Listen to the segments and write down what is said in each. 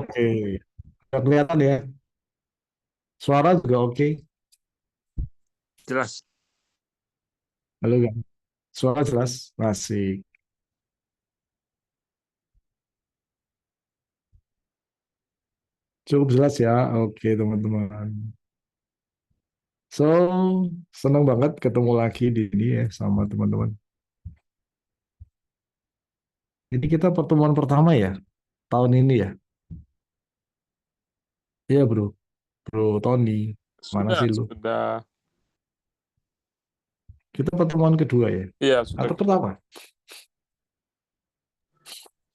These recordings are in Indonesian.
Oke, nggak kelihatan ya. Suara juga oke. Jelas. Halo, kan? Suara jelas. Masih cukup jelas ya. Oke, teman-teman. So, senang banget ketemu lagi di ini ya sama teman-teman. Ini kita pertemuan pertama ya tahun ini ya. Iya, bro. Bro Tony, mana Sudah, sih lu? sudah. Kita pertemuan kedua ya. Iya, sudah Atau kedua. pertama?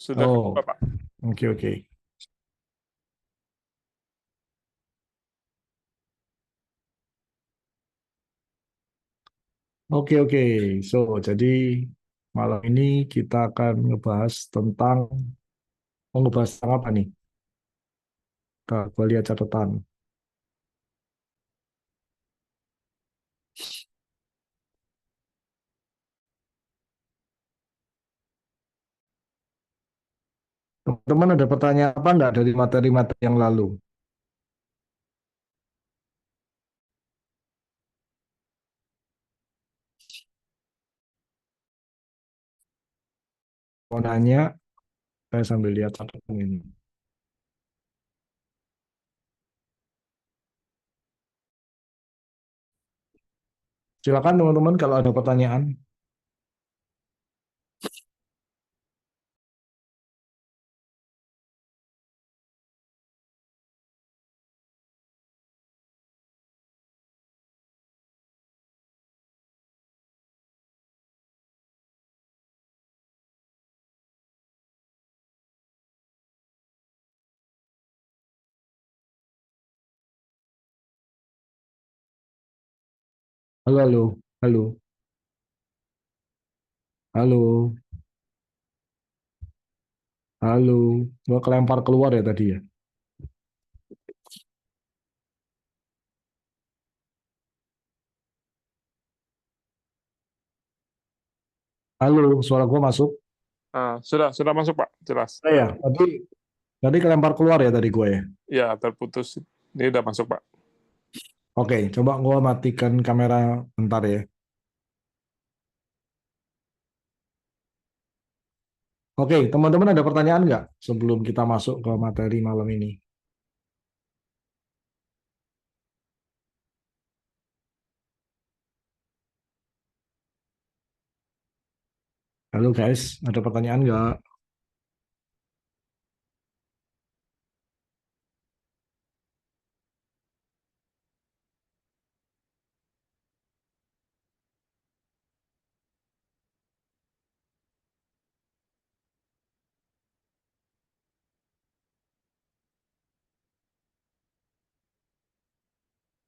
Sudah kedua, Oh, Pak. oke oke. Oke oke. So, jadi malam ini kita akan ngebahas tentang mau ngebahas tentang apa nih? Gua lihat catatan. Teman-teman ada pertanyaan apa nggak dari materi-materi yang lalu? Mau nanya, saya sambil lihat catatan ini. Silakan teman-teman kalau ada pertanyaan. Halo, halo, halo, halo, halo. Gua kelempar keluar ya tadi ya. Halo, suara gua masuk. Sudah masuk, Pak. Jelas. Ya, tadi kelempar keluar ya tadi gue ya. Ya, terputus. Ini udah masuk, Pak. Oke, coba gua matikan kamera bentar ya. Oke, teman-teman ada pertanyaan nggak sebelum kita masuk ke materi malam ini? Halo guys, ada pertanyaan nggak?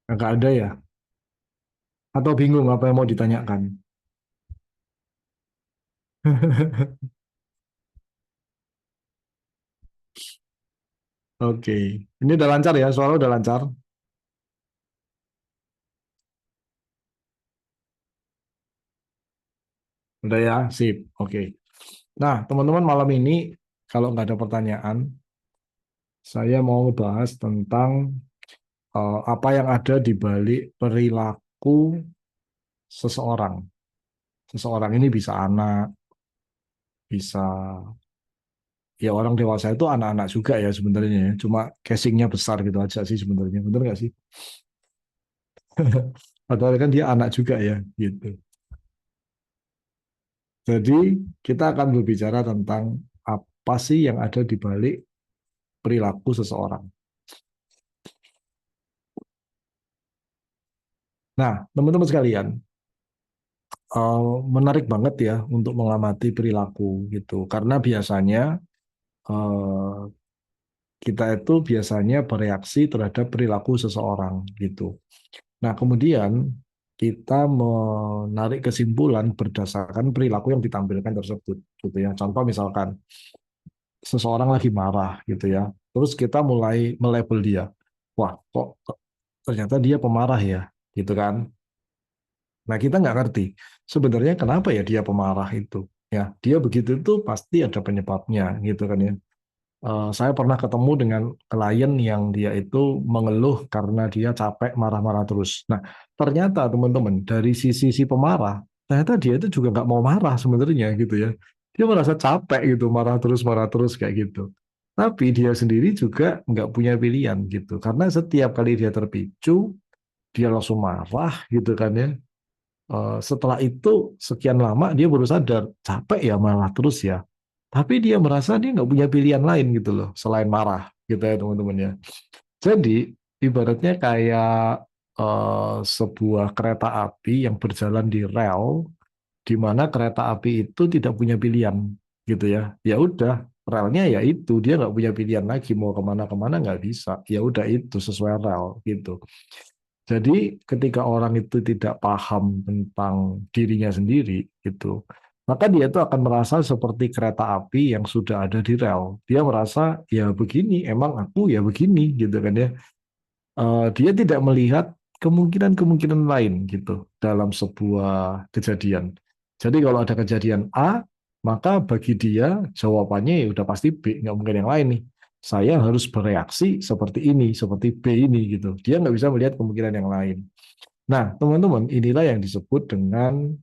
Nggak ada ya? Atau bingung apa yang mau ditanyakan? Oke, ini udah lancar ya, suara udah lancar. Udah ya, sip. Oke. Nah, teman-teman malam ini kalau nggak ada pertanyaan, saya mau ngebahas tentang apa yang ada di balik perilaku seseorang. Seseorang ini bisa anak, bisa ya orang dewasa itu anak-anak juga ya sebenarnya ya. Cuma casingnya besar gitu aja sih sebenarnya. Bener nggak sih? Padahal kan dia anak juga ya gitu. Jadi kita akan berbicara tentang apa sih yang ada di balik perilaku seseorang. Nah, teman-teman sekalian, menarik banget ya untuk mengamati perilaku gitu. Karena biasanya eh, kita itu biasanya bereaksi terhadap perilaku seseorang gitu. Nah, kemudian kita menarik kesimpulan berdasarkan perilaku yang ditampilkan tersebut gitu ya. Contoh misalkan seseorang lagi marah gitu ya. Terus kita mulai melabel dia. Wah, kok ternyata dia pemarah ya, gitu kan. Nah, kita nggak ngerti sebenarnya kenapa ya dia pemarah itu. Ya, dia begitu itu pasti ada penyebabnya gitu kan ya. Saya pernah ketemu dengan klien yang dia itu mengeluh karena dia capek marah-marah terus. Nah, ternyata teman-teman dari sisi si pemarah, ternyata dia itu juga nggak mau marah sebenarnya gitu ya. Dia merasa capek gitu, marah terus kayak gitu. Tapi dia sendiri juga nggak punya pilihan gitu, karena setiap kali dia terpicu, dia langsung marah gitu kan ya. Setelah itu sekian lama dia baru sadar capek ya malah terus ya. Tapi dia merasa dia nggak punya pilihan lain gitu loh selain marah gitu ya teman-teman ya. Jadi ibaratnya kayak sebuah kereta api yang berjalan di rel, di mana kereta api itu tidak punya pilihan gitu ya. Ya udah relnya ya itu dia nggak punya pilihan lagi mau kemana-kemana nggak bisa. Ya udah itu sesuai rel gitu. Jadi ketika orang itu tidak paham tentang dirinya sendiri gitu, maka dia itu akan merasa seperti kereta api yang sudah ada di rel. Dia merasa ya begini, emang aku ya begini gitu kan ya. Dia tidak melihat kemungkinan-kemungkinan lain gitu dalam sebuah kejadian. Jadi kalau ada kejadian A, maka bagi dia jawabannya ya udah pasti B, nggak mungkin yang lain nih. Saya harus bereaksi seperti ini, seperti B ini gitu. Dia nggak bisa melihat kemungkinan yang lain. Nah, teman-teman, inilah yang disebut dengan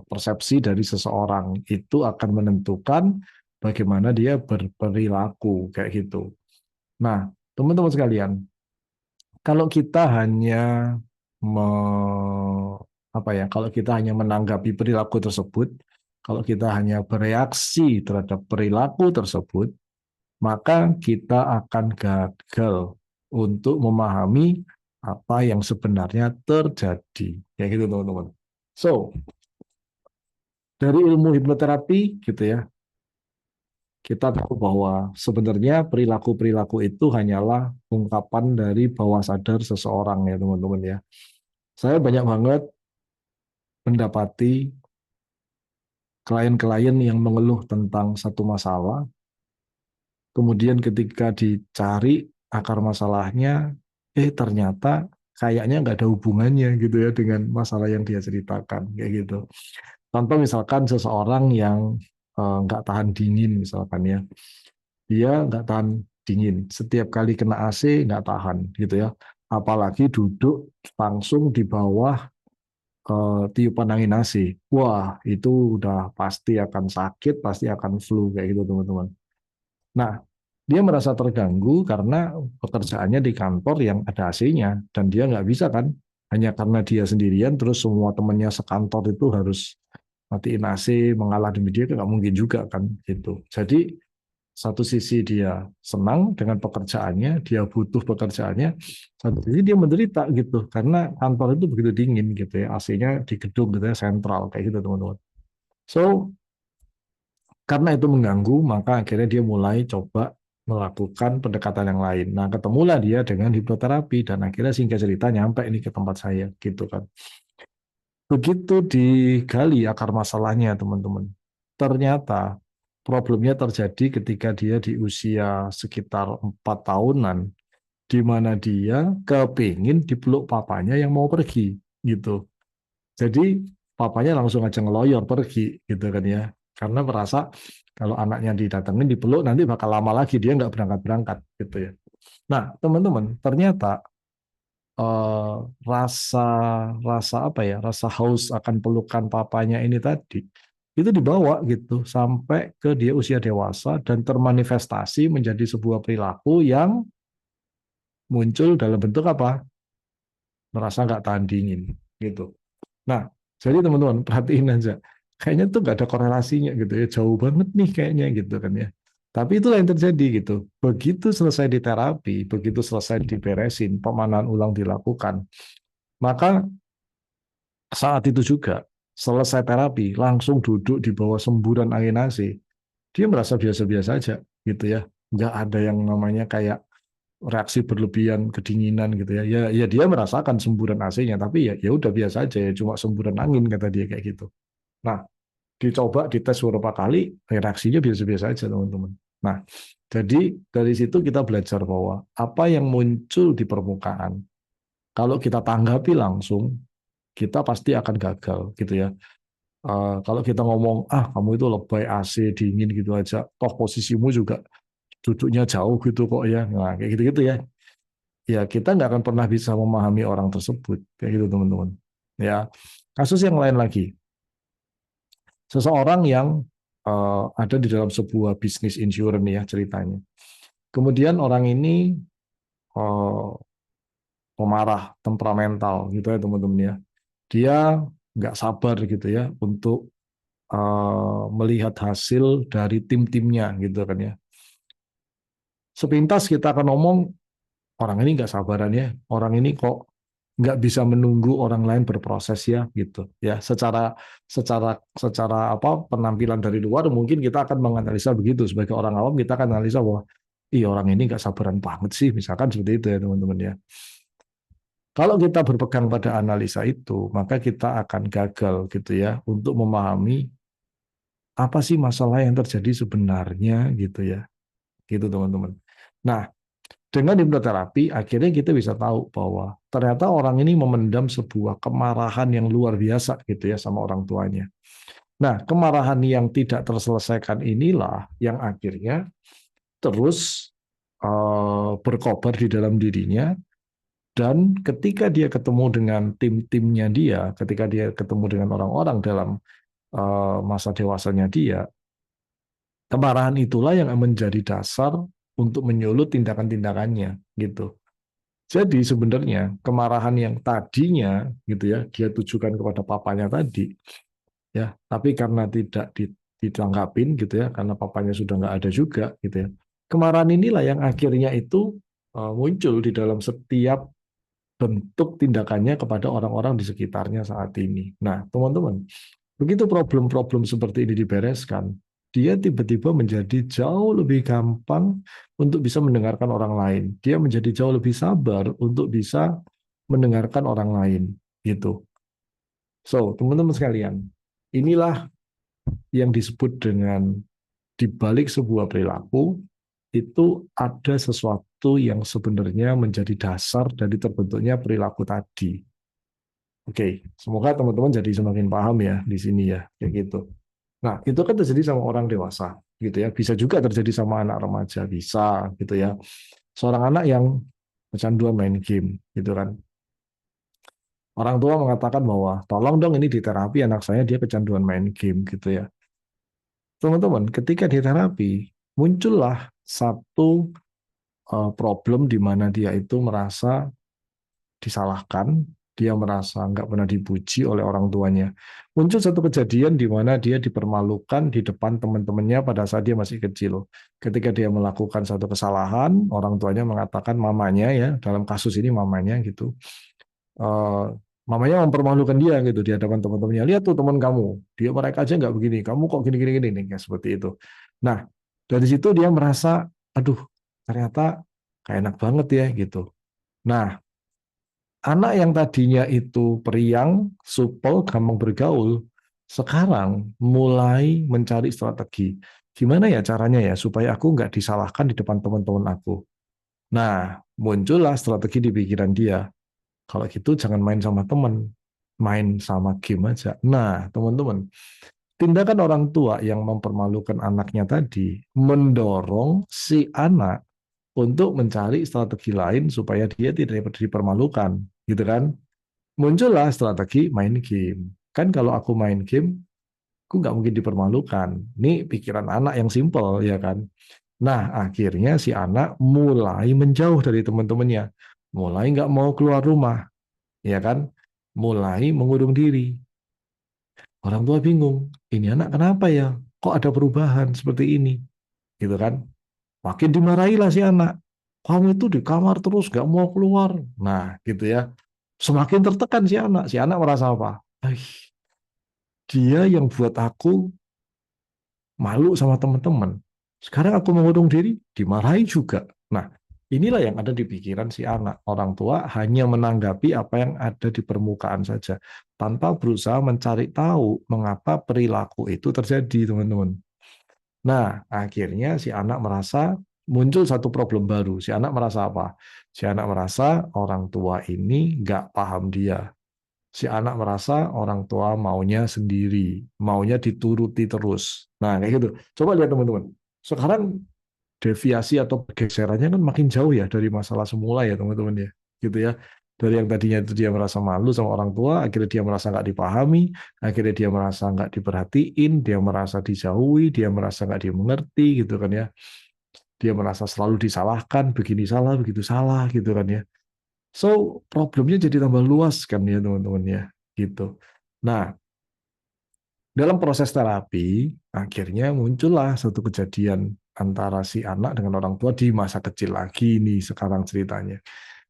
persepsi dari seseorang. Itu akan menentukan bagaimana dia berperilaku kayak gitu. Nah, teman-teman sekalian, kalau kita hanya me, apa ya, kalau kita hanya menanggapi perilaku tersebut, kalau kita hanya bereaksi terhadap perilaku tersebut, maka kita akan gagal untuk memahami apa yang sebenarnya terjadi. Kayak gitu teman-teman. So, dari ilmu hipnoterapi gitu ya, kita tahu bahwa sebenarnya perilaku-perilaku itu hanyalah ungkapan dari bawah sadar seseorang ya teman-teman ya. Saya banyak banget mendapati klien-klien yang mengeluh tentang satu masalah, kemudian ketika dicari akar masalahnya, ternyata kayaknya nggak ada hubungannya gitu ya dengan masalah yang dia ceritakan kayak gitu. Contoh misalkan seseorang yang nggak tahan dingin misalkan ya, dia nggak tahan dingin, setiap kali kena AC nggak tahan gitu ya, apalagi duduk langsung di bawah tiupan angin AC. Wah, itu udah pasti akan sakit, pasti akan flu kayak gitu teman-teman. Nah, dia merasa terganggu karena pekerjaannya di kantor yang ada AC-nya dan dia nggak bisa kan hanya karena dia sendirian terus semua temannya sekantor itu harus matiin AC mengalah demi dia nggak mungkin juga kan gitu. Jadi satu sisi dia senang dengan pekerjaannya, dia butuh pekerjaannya, satu sisi dia menderita gitu karena kantor itu begitu dingin gitu ya, AC-nya di gedung gitu ya, sentral kayak gitu teman-teman. So karena itu mengganggu, maka akhirnya dia mulai coba melakukan pendekatan yang lain. Nah, ketemulah dia dengan hipnoterapi dan akhirnya singkat cerita nyampe ini ke tempat saya gitu kan. Begitu digali akar masalahnya, teman-teman. Ternyata problemnya terjadi ketika dia di usia sekitar 4 tahunan, di mana dia kepingin dipeluk papanya yang mau pergi gitu. Jadi papanya langsung aja ngeloyor pergi gitu kan ya. Karena merasa kalau anaknya didatengin dipeluk nanti bakal lama lagi dia nggak berangkat-berangkat gitu ya. Nah, teman-teman, ternyata eh, rasa rasa apa ya? Rasa haus akan pelukan papanya ini tadi itu dibawa gitu sampai ke dia usia dewasa dan termanifestasi menjadi sebuah perilaku yang muncul dalam bentuk apa? Merasa nggak tahan dingin gitu. Nah, jadi teman-teman perhatiin aja. Kayaknya tuh nggak ada korelasinya gitu ya. Jauh banget nih kayaknya gitu kan ya. Tapi itulah yang terjadi gitu. Begitu selesai di terapi, begitu selesai diberesin, pemanahan ulang dilakukan, maka saat itu juga selesai terapi, langsung duduk di bawah semburan angin AC. Dia merasa biasa-biasa aja gitu ya. Nggak ada yang namanya kayak reaksi berlebihan kedinginan gitu ya. Ya dia merasakan semburan AC-nya tapi ya udah biasa aja ya cuma semburan angin kata dia kayak gitu. Nah, dicoba dites beberapa kali reaksinya biasa-biasa aja teman-teman. Nah, jadi dari situ kita belajar bahwa apa yang muncul di permukaan kalau kita tanggapi langsung kita pasti akan gagal gitu ya. Kalau kita ngomong kamu itu lebay AC dingin gitu aja, toh posisimu juga cucunya jauh gitu kok ya. Nah, kayak gitu-gitu ya. Ya, kita nggak akan pernah bisa memahami orang tersebut. Kayak gitu, teman-teman. Ya, kasus yang lain lagi. Seseorang yang ada di dalam sebuah bisnis insurance ya ceritanya. Kemudian orang ini eh, pemarah, temperamental gitu ya teman-teman ya. Dia nggak sabar gitu ya untuk melihat hasil dari tim-timnya gitu kan ya. Sepintas kita akan ngomong orang ini nggak sabaran ya, orang ini kok nggak bisa menunggu orang lain berproses ya gitu ya. Secara apa penampilan dari luar mungkin kita akan menganalisa begitu sebagai orang awam kita akan analisa bahwa iya orang ini nggak sabaran banget sih misalkan seperti itu ya teman-teman ya. Kalau kita berpegang pada analisa itu, maka kita akan gagal gitu ya untuk memahami apa sih masalah yang terjadi sebenarnya gitu ya. Gitu teman-teman. Nah, dengan hipnoterapi akhirnya kita bisa tahu bahwa ternyata orang ini memendam sebuah kemarahan yang luar biasa gitu ya sama orang tuanya. Nah, kemarahan yang tidak terselesaikan inilah yang akhirnya terus berkobar di dalam dirinya. Dan ketika dia ketemu dengan tim-timnya dia, ketika dia ketemu dengan orang-orang dalam masa dewasanya dia, kemarahan itulah yang menjadi dasar untuk menyulut tindakan-tindakannya gitu. Jadi sebenarnya kemarahan yang tadinya gitu ya dia tujukan kepada papanya tadi ya, tapi karena tidak ditanggapin gitu ya, karena papanya sudah nggak ada juga gitu ya. Kemarahan inilah yang akhirnya itu muncul di dalam setiap bentuk tindakannya kepada orang-orang di sekitarnya saat ini. Nah, teman-teman, begitu problem-problem seperti ini dibereskan, dia tiba-tiba menjadi jauh lebih gampang untuk bisa mendengarkan orang lain. Dia menjadi jauh lebih sabar untuk bisa mendengarkan orang lain. Gitu. So, teman-teman sekalian, inilah yang disebut dengan di balik sebuah perilaku, itu ada sesuatu yang sebenarnya menjadi dasar dari terbentuknya perilaku tadi. Oke, semoga teman-teman jadi semakin paham ya di sini ya, kayak gitu. Nah, itu kan terjadi sama orang dewasa, gitu ya. Bisa juga terjadi sama anak remaja, bisa, gitu ya. Seorang anak yang kecanduan main game, gitu kan. Orang tua mengatakan bahwa tolong dong ini diterapi anak saya dia kecanduan main game, gitu ya. Teman-teman, ketika diterapi, muncullah satu problem di mana dia itu merasa disalahkan, dia merasa nggak pernah dipuji oleh orang tuanya. Muncul satu kejadian di mana dia dipermalukan di depan teman-temannya pada saat dia masih kecil. Ketika dia melakukan satu kesalahan, orang tuanya mengatakan mamanya ya, dalam kasus ini mamanya gitu, eh, mamanya mempermalukan dia gitu di hadapan teman-temannya. Lihat tuh teman kamu, dia mereka aja nggak begini, kamu kok gini-gini gini nih, kayak seperti itu. Nah, dari situ dia merasa, aduh, ternyata kayak enak banget ya gitu. Nah, anak yang tadinya itu periang, supel, gampang bergaul, sekarang mulai mencari strategi. Gimana ya caranya ya supaya aku nggak disalahkan di depan teman-teman aku. Nah, muncullah strategi di pikiran dia. Kalau gitu jangan main sama teman, main sama game aja. Nah, teman-teman, tindakan orang tua yang mempermalukan anaknya tadi mendorong si anak untuk mencari strategi lain supaya dia tidak dipermalukan, gitu kan? Muncullah strategi main game. Kan kalau aku main game, aku nggak mungkin dipermalukan. Ini pikiran anak yang simpel, ya kan? Nah, akhirnya si anak mulai menjauh dari teman-temannya. Mulai nggak mau keluar rumah, ya kan? Mulai mengurung diri. Orang tua bingung, ini anak kenapa ya? Kok ada perubahan seperti ini? Gitu kan? Makin dimarahilah si anak. Kamu itu di kamar terus, nggak mau keluar. Nah, gitu ya. Semakin tertekan si anak. Si anak merasa apa? Dia yang buat aku malu sama teman-teman. Sekarang aku mengurung diri, dimarahi juga. Nah, inilah yang ada di pikiran si anak. Orang tua hanya menanggapi apa yang ada di permukaan saja, tanpa berusaha mencari tahu mengapa perilaku itu terjadi, teman-teman. Nah, akhirnya si anak merasa muncul satu problem baru. Si anak merasa apa? Si anak merasa orang tua ini nggak paham dia. Si anak merasa orang tua maunya sendiri, maunya dituruti terus. Nah, kayak gitu. Coba lihat teman-teman. Sekarang deviasi atau pergeserannya kan makin jauh ya dari masalah semula ya teman-teman ya, gitu ya. Dari yang tadinya itu dia merasa malu sama orang tua, akhirnya dia merasa nggak dipahami, akhirnya dia merasa nggak diperhatiin, dia merasa dijauhi, dia merasa nggak dimengerti gitu kan ya. Dia merasa selalu disalahkan, begini salah, begitu salah gitu kan ya. So, problemnya jadi tambah luas kan ya teman-teman ya, gitu. Nah, dalam proses terapi, akhirnya muncullah satu kejadian antara si anak dengan orang tua di masa kecil lagi nih sekarang ceritanya.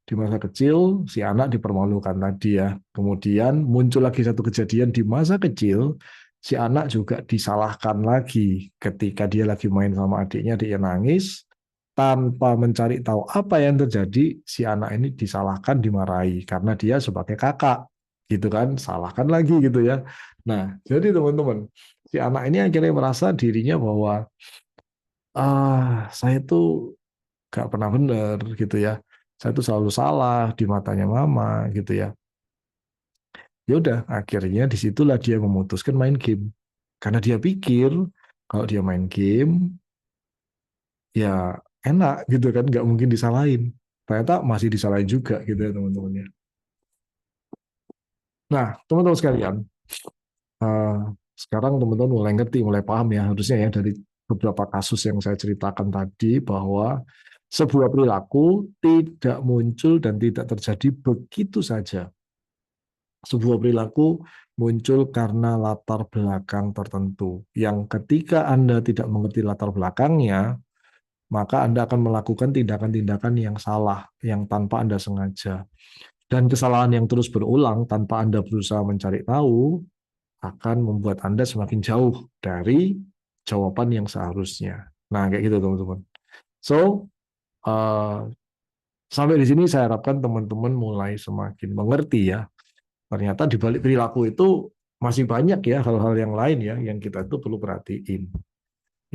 Di masa kecil, si anak dipermalukan tadi ya. Kemudian muncul lagi satu kejadian di masa kecil, si anak juga disalahkan lagi ketika dia lagi main sama adiknya, adiknya nangis, tanpa mencari tahu apa yang terjadi, si anak ini disalahkan, dimarahi karena dia sebagai kakak, gitu kan, salahkan lagi gitu ya. Nah, jadi teman-teman, si anak ini akhirnya merasa dirinya bahwa saya tuh gak pernah benar gitu ya. Saya tuh selalu salah di matanya mama gitu ya. Ya udah, akhirnya disitulah dia memutuskan main game. Karena dia pikir kalau dia main game ya enak gitu kan, nggak mungkin disalahin. Ternyata masih disalahin juga gitu ya teman-teman ya. Nah, teman-teman sekalian, eh, sekarang teman-teman mulai ngerti, mulai paham ya harusnya ya dari beberapa kasus yang saya ceritakan tadi bahwa sebuah perilaku tidak muncul dan tidak terjadi begitu saja. Sebuah perilaku muncul karena latar belakang tertentu yang ketika Anda tidak mengerti latar belakangnya, maka Anda akan melakukan tindakan-tindakan yang salah, yang tanpa Anda sengaja. Dan kesalahan yang terus berulang tanpa Anda berusaha mencari tahu akan membuat Anda semakin jauh dari jawaban yang seharusnya. Nah, kayak gitu teman-teman. So, uh, sampai di sini saya harapkan teman-teman mulai semakin mengerti ya. Ternyata di balik perilaku itu masih banyak ya hal-hal yang lain ya yang kita itu perlu perhatiin.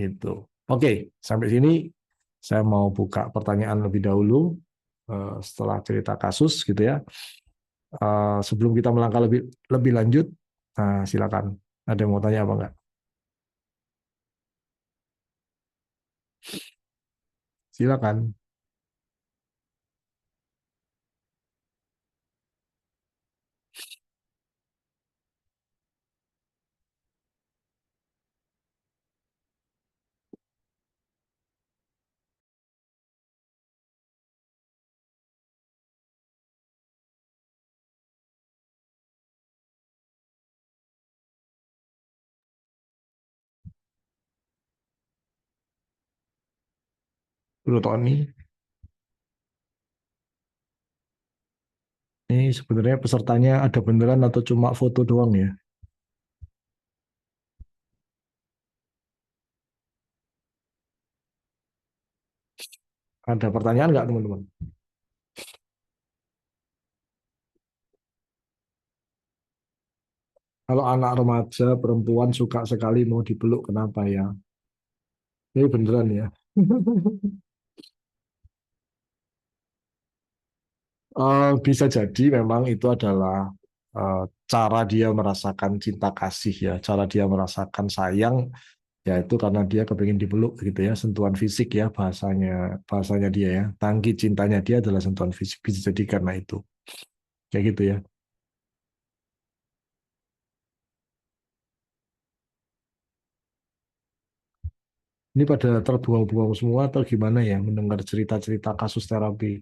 Itu. Oke, sampai sini saya mau buka pertanyaan lebih dahulu setelah cerita kasus gitu ya. Sebelum kita melangkah lebih lebih lanjut, silakan. Ada yang mau tanya apa enggak? Silakan. Dulu Tony, ini sebenarnya pesertanya ada beneran atau cuma foto doang ya? Ada pertanyaan nggak teman-teman? Kalau anak remaja perempuan suka sekali mau dipeluk, kenapa ya? Ini beneran ya? Bisa jadi memang itu adalah eh, cara dia merasakan cinta kasih ya, cara dia merasakan sayang, ya itu karena dia kepingin dipeluk gitu ya, sentuhan fisik ya bahasanya bahasanya dia ya, tangki cintanya dia adalah sentuhan fisik, bisa jadi karena itu, kayak gitu ya. Ini pada terbuang-buang semua atau gimana ya mendengar cerita-cerita kasus terapi.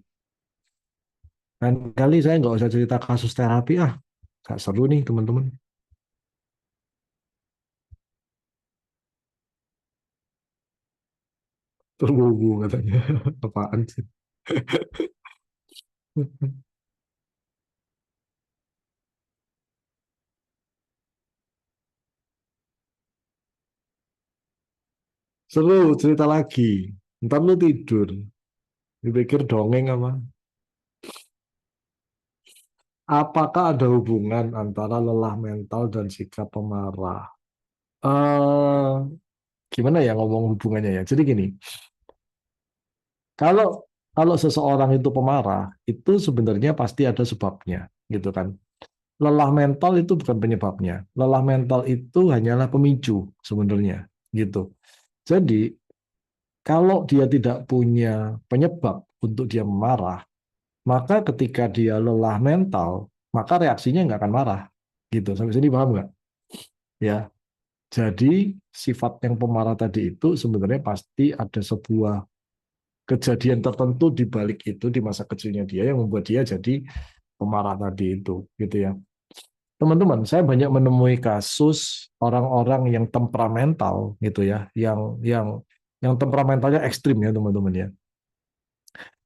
Dan kali saya nggak usah cerita kasus terapi nggak seru nih teman-teman. Terbuang katanya. Apaan sih? Seru, cerita lagi. Ntar lu tidur. Dipikir dongeng apa? Apakah ada hubungan antara lelah mental dan sikap pemarah? eh Gimana ya ngomong hubungannya ya? Jadi gini, kalau kalau seseorang itu pemarah, itu sebenarnya pasti ada sebabnya, gitu kan? Lelah mental itu bukan penyebabnya. Lelah mental itu hanyalah pemicu sebenarnya, gitu. Jadi Kalau dia tidak punya penyebab untuk dia marah, maka ketika dia lelah mental, maka reaksinya nggak akan marah. Gitu. Sampai sini paham nggak? Ya. Jadi sifat yang pemarah tadi itu sebenarnya pasti ada sebuah kejadian tertentu di balik itu di masa kecilnya dia yang membuat dia jadi pemarah tadi itu, gitu ya. Teman-teman, saya banyak menemui kasus orang-orang yang temperamental gitu ya, yang temperamentalnya ekstrim ya teman-teman ya.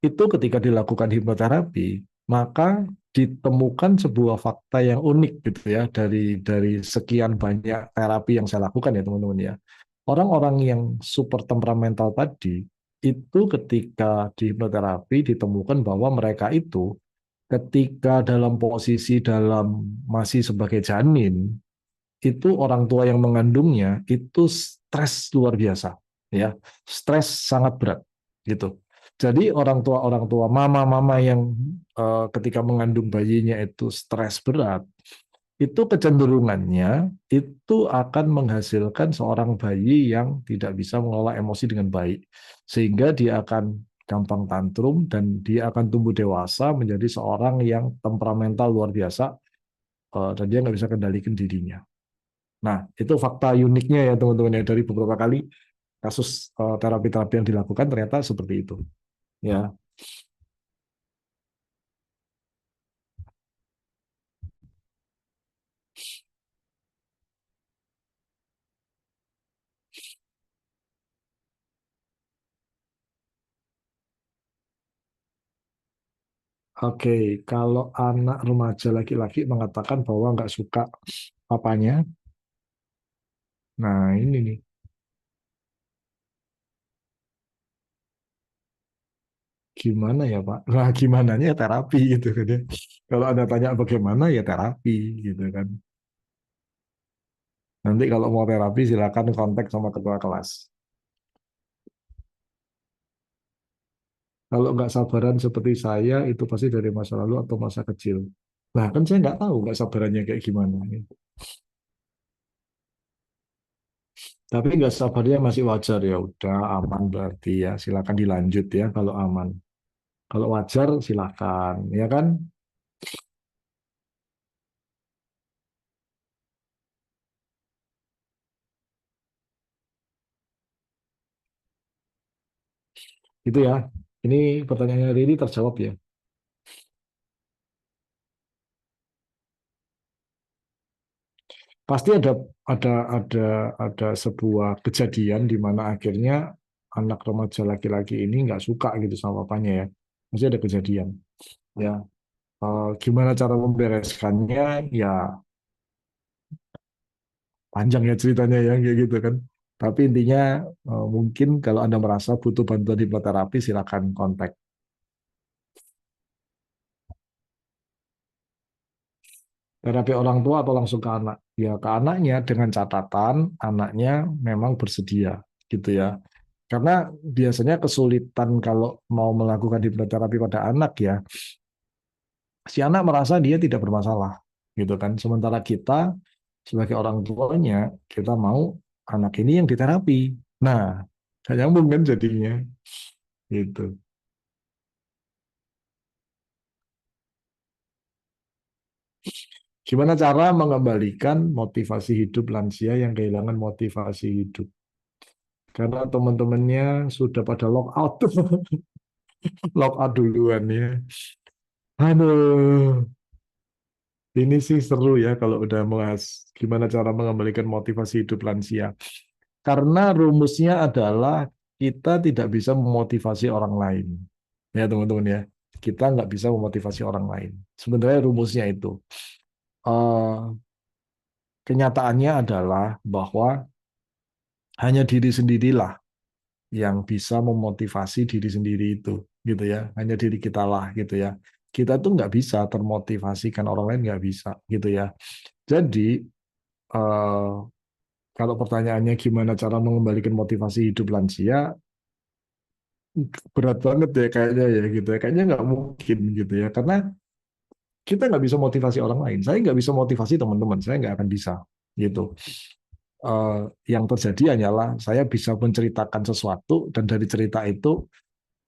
Itu ketika dilakukan hipnoterapi, maka ditemukan sebuah fakta yang unik gitu ya dari sekian banyak terapi yang saya lakukan ya teman-teman ya. Orang-orang yang super temperamental tadi itu ketika di hipnoterapi ditemukan bahwa mereka itu ketika dalam posisi masih sebagai janin itu orang tua yang mengandungnya itu stres luar biasa ya, stres sangat berat gitu. Jadi orang tua mama-mama yang ketika mengandung bayinya itu stres berat, itu kecenderungannya itu akan menghasilkan seorang bayi yang tidak bisa mengelola emosi dengan baik, sehingga dia akan gampang tantrum dan dia akan tumbuh dewasa menjadi seorang yang temperamental luar biasa, dan dia nggak bisa kendalikan dirinya. Nah, itu fakta uniknya ya teman-teman ya dari beberapa kali kasus terapi-terapi yang dilakukan ternyata seperti itu. Ya, oke. Kalau anak remaja laki-laki mengatakan bahwa nggak suka papanya, nah ini nih gimana ya Pak? Nah, gimana ya terapi gitu kan ya. Kalau Anda tanya bagaimana ya terapi gitu kan. Nanti kalau mau terapi silakan kontak sama ketua kelas. Kalau nggak sabaran seperti saya, itu pasti dari masa lalu atau masa kecil. Nah, kan saya nggak tahu nggak sabarannya kayak gimana. Tapi nggak sabarnya masih wajar ya. Udah aman berarti ya. Silakan dilanjut ya kalau aman. Kalau wajar silakan, ya kan? Itu ya. Ini pertanyaannya Riri terjawab ya. Pasti ada sebuah kejadian di mana akhirnya anak remaja laki-laki ini nggak suka gitu sama papanya ya. Masih ada kejadian. Ya, gimana cara membereskannya? Ya panjang ya ceritanya ya kayak gitu kan. Tapi intinya mungkin kalau Anda merasa butuh bantuan hipnoterapi silakan kontak terapi orang tua atau langsung ke anak. Ya ke anaknya dengan catatan anaknya memang bersedia gitu ya. Karena biasanya kesulitan kalau mau melakukan hipnoterapi pada anak ya, si anak merasa dia tidak bermasalah gitu kan. Sementara kita sebagai orang tuanya kita mau anak ini yang diterapi. Nah, gak nyambung kan jadinya gitu. Gimana cara mengembalikan motivasi hidup lansia yang kehilangan motivasi hidup? Karena teman-temannya sudah pada lock out, lock out duluan ya. Aduh, ini sih seru ya kalau udah bahas gimana cara mengembalikan motivasi hidup lansia. Karena rumusnya adalah kita tidak bisa memotivasi orang lain. Ya teman-teman ya, kita nggak bisa memotivasi orang lain. Sebenarnya rumusnya itu. Eh, Kenyataannya adalah bahwa hanya diri sendirilah yang bisa memotivasi diri sendiri itu gitu ya, hanya diri kita lah gitu ya, kita tuh nggak bisa termotivasikan orang lain, nggak bisa gitu ya. Jadi eh, kalau pertanyaannya gimana cara mengembalikan motivasi hidup lansia, berat banget ya kayaknya ya gitu ya, kayaknya nggak mungkin gitu ya, karena kita nggak bisa motivasi orang lain, saya nggak bisa motivasi teman-teman, saya nggak akan bisa gitu. yang terjadi hanyalah saya bisa menceritakan sesuatu dan dari cerita itu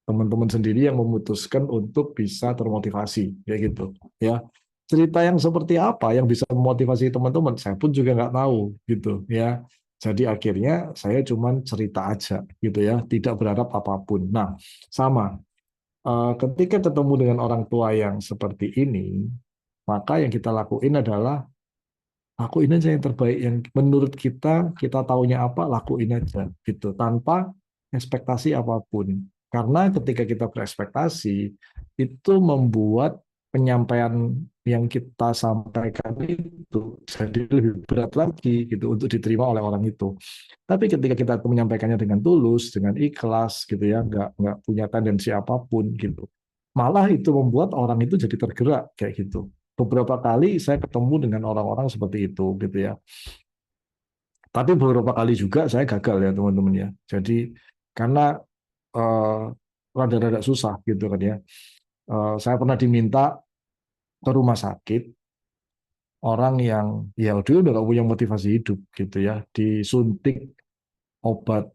teman-teman sendiri yang memutuskan untuk bisa termotivasi kayak gitu ya. Cerita yang seperti apa yang bisa memotivasi teman-teman saya pun juga nggak tahu gitu ya. Jadi akhirnya saya cuman cerita aja gitu ya, tidak berharap apapun. Nah, sama ketika ketemu dengan orang tua yang seperti ini, maka yang kita lakuin adalah lakuin aja yang terbaik yang menurut kita taunya apa, lakuin aja gitu tanpa ekspektasi apapun. Karena ketika kita berekspektasi itu membuat penyampaian yang kita sampaikan itu jadi lebih berat lagi gitu untuk diterima oleh orang itu. Tapi ketika kita menyampaikannya dengan tulus, dengan ikhlas gitu ya, nggak punya tendensi apapun gitu, malah itu membuat orang itu jadi tergerak kayak gitu. Beberapa kali saya ketemu dengan orang-orang seperti itu gitu ya. Tapi beberapa kali juga saya gagal ya teman-teman ya. Jadi karena eh, rada-rada susah gitu kan ya. Saya pernah diminta ke rumah sakit orang yang ya dia udah gak punya motivasi hidup gitu ya, disuntik obat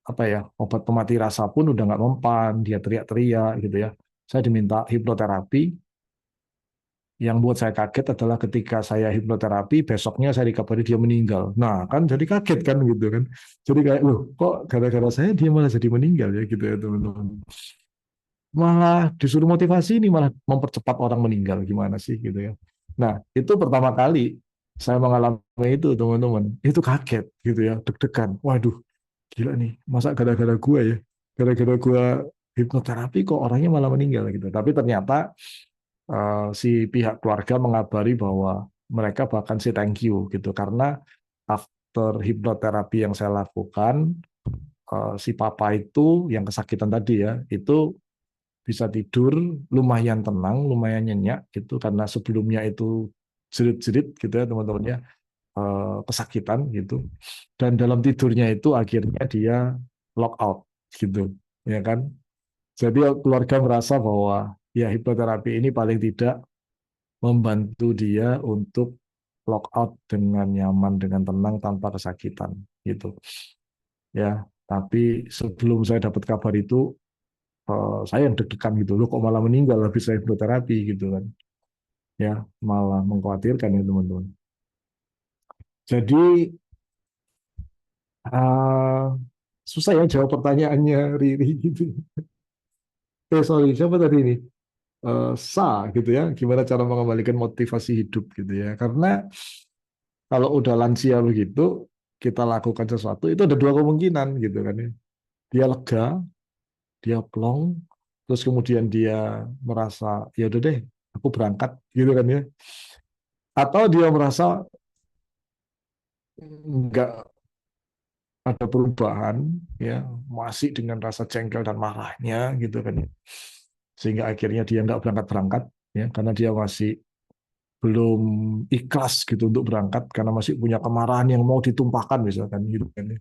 apa ya, obat pemati rasa pun udah nggak mempan, dia teriak-teriak gitu ya. Saya diminta hipnoterapi. Yang buat saya kaget adalah ketika saya hipnoterapi, besoknya saya dikabari dia meninggal. Nah, kan jadi kaget kan gitu kan. Jadi kayak, loh, kok gara-gara saya dia malah jadi meninggal ya gitu ya teman-teman. Malah disuruh motivasi ini malah mempercepat orang meninggal. Gimana sih gitu ya. Nah, itu pertama kali saya mengalami itu teman-teman. Itu kaget gitu ya, deg-degan. Waduh, gila nih, masa gara-gara gua ya? Gara-gara gua hipnoterapi kok orangnya malah meninggal gitu. Tapi ternyata si pihak keluarga mengabari bahwa mereka bahkan say thank you gitu karena after hipnoterapi yang saya lakukan si papa itu yang kesakitan tadi ya itu bisa tidur lumayan tenang, lumayan nyenyak gitu karena sebelumnya itu jerit-jerit gitu ya teman-teman ya, kesakitan gitu dan dalam tidurnya itu akhirnya dia lock out gitu ya kan. Jadi keluarga merasa bahwa ya hipnoterapi ini paling tidak membantu dia untuk lock out dengan nyaman, dengan tenang, tanpa kesakitan, gitu. Ya, tapi sebelum saya dapat kabar itu, saya yang deg-degan gitu, loh kok malah meninggal habis saya hipnoterapi gitu kan. Ya, malah mengkhawatirkan ya teman-teman. Jadi, uh, susah ya jawab pertanyaannya, Riri, gitu. Sorry, siapa tadi ini? Gitu ya, gimana cara mengembalikan motivasi hidup gitu ya. Karena kalau udah lansia begitu, kita lakukan sesuatu, itu ada dua kemungkinan gitu kan ya. Dia lega, dia plong, terus kemudian dia merasa, ya udah deh, aku berangkat gitu kan ya. Atau dia merasa nggak ada perubahan, ya masih dengan rasa jengkel dan marahnya gitu kan ya. Sehingga akhirnya dia nggak berangkat-berangkat, ya karena dia masih belum ikhlas gitu untuk berangkat karena masih punya kemarahan yang mau ditumpahkan misalkan gitu kan ya.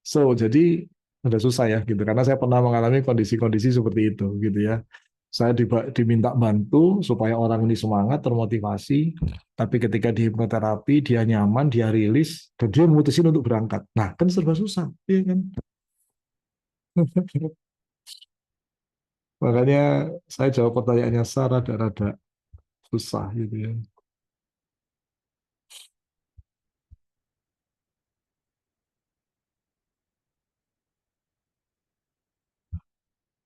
So, jadi udah susah ya gitu karena saya pernah mengalami kondisi-kondisi seperti itu gitu ya. Saya diminta bantu supaya orang ini semangat, termotivasi, tapi ketika di hipnoterapi dia nyaman, dia rilis dan dia memutusin untuk berangkat. Nah, kan serba susah, iya kan? Makanya saya jawab pertanyaannya Sarah rada-rada susah gitu ya.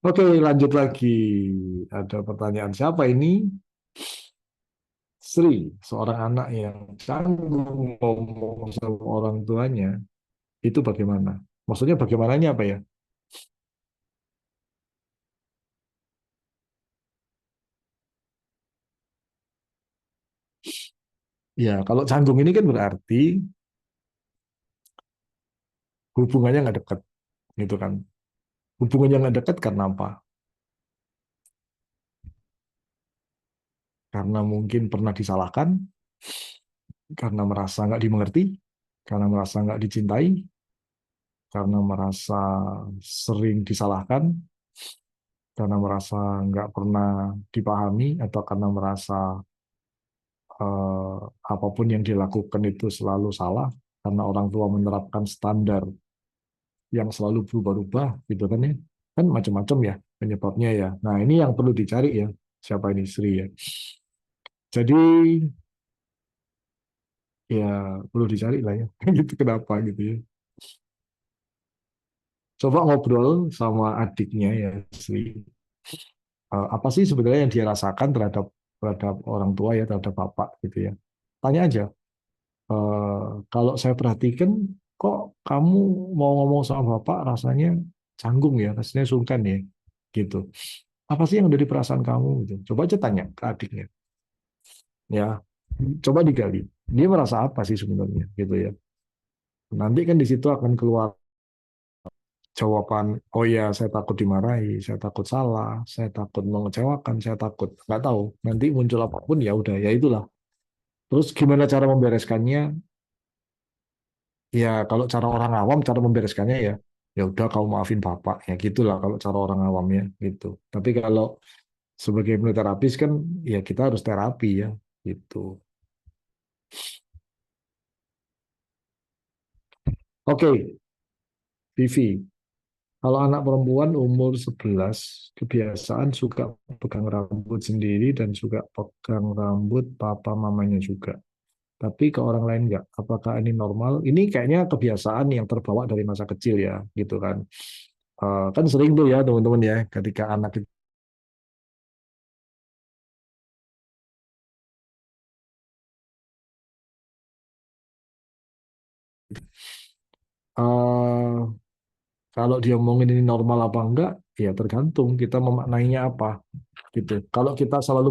Oke, lanjut lagi. Ada pertanyaan siapa ini? Sri, seorang anak yang canggung ngomong sama orang tuanya, itu bagaimana? Maksudnya bagaimananya apa ya? Ya, kalau canggung ini kan berarti hubungannya nggak dekat, gitu kan? Hubungannya nggak dekat karena apa? Karena mungkin pernah disalahkan, karena merasa nggak dimengerti, karena merasa nggak dicintai, karena merasa sering disalahkan, karena merasa nggak pernah dipahami, atau karena merasa apapun yang dilakukan itu selalu salah. karena orang tua menerapkan standar yang selalu berubah-ubah gitu kan ya. Kan macam-macam ya penyebabnya ya. Nah, ini yang perlu dicari ya, siapa ini istri ya. Jadi ya perlu dicari lah ya. Gitu kenapa gitu ya. Coba ngobrol sama adiknya ya, istri. Apa sih sebenarnya yang dia rasakan terhadap terhadap orang tua ya, terhadap bapak gitu ya. Tanya aja. Kalau saya perhatikan, kok kamu mau ngomong sama bapak rasanya canggung ya, rasanya sungkan ya, gitu. Apa sih yang dari perasaan kamu gitu? Coba aja tanya ke adiknya, ya. Coba digali. Dia merasa apa sih sebenarnya, gitu ya. Nanti kan di situ akan keluar jawaban, oh ya saya takut dimarahi, saya takut salah, saya takut mengecewakan, saya takut nggak tahu. Nanti muncul apapun ya udah ya itulah. Terus gimana cara membereskannya? Ya, kalau cara orang awam, cara membereskannya ya, ya udah kamu maafin bapak, ya gitulah kalau cara orang awamnya gitu. Tapi kalau sebagai hipnoterapis kan, ya kita harus terapi ya, gitu. Oke, Vivi. Kalau anak perempuan umur 11 kebiasaan suka pegang rambut sendiri dan suka pegang rambut papa mamanya juga. Tapi ke orang lain enggak. Apakah ini normal? Ini kayaknya kebiasaan yang terbawa dari masa kecil ya, gitu kan. Kan sering tuh ya teman-teman ya, ketika anak eh, kalau dia ngomongin ini normal apa enggak, ya tergantung kita memaknainya apa gitu. Kalau kita selalu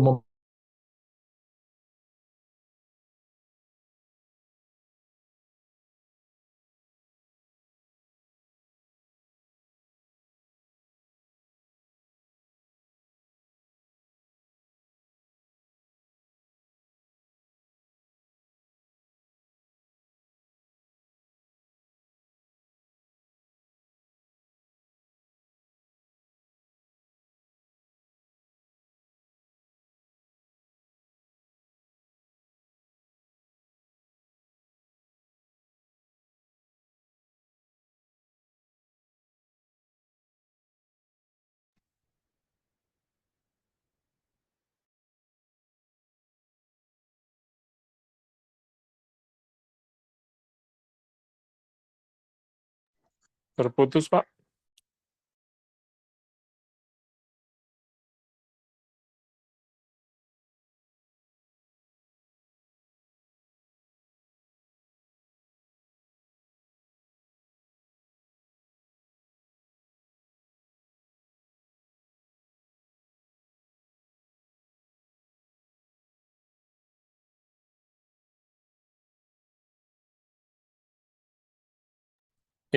Terputus, Pak.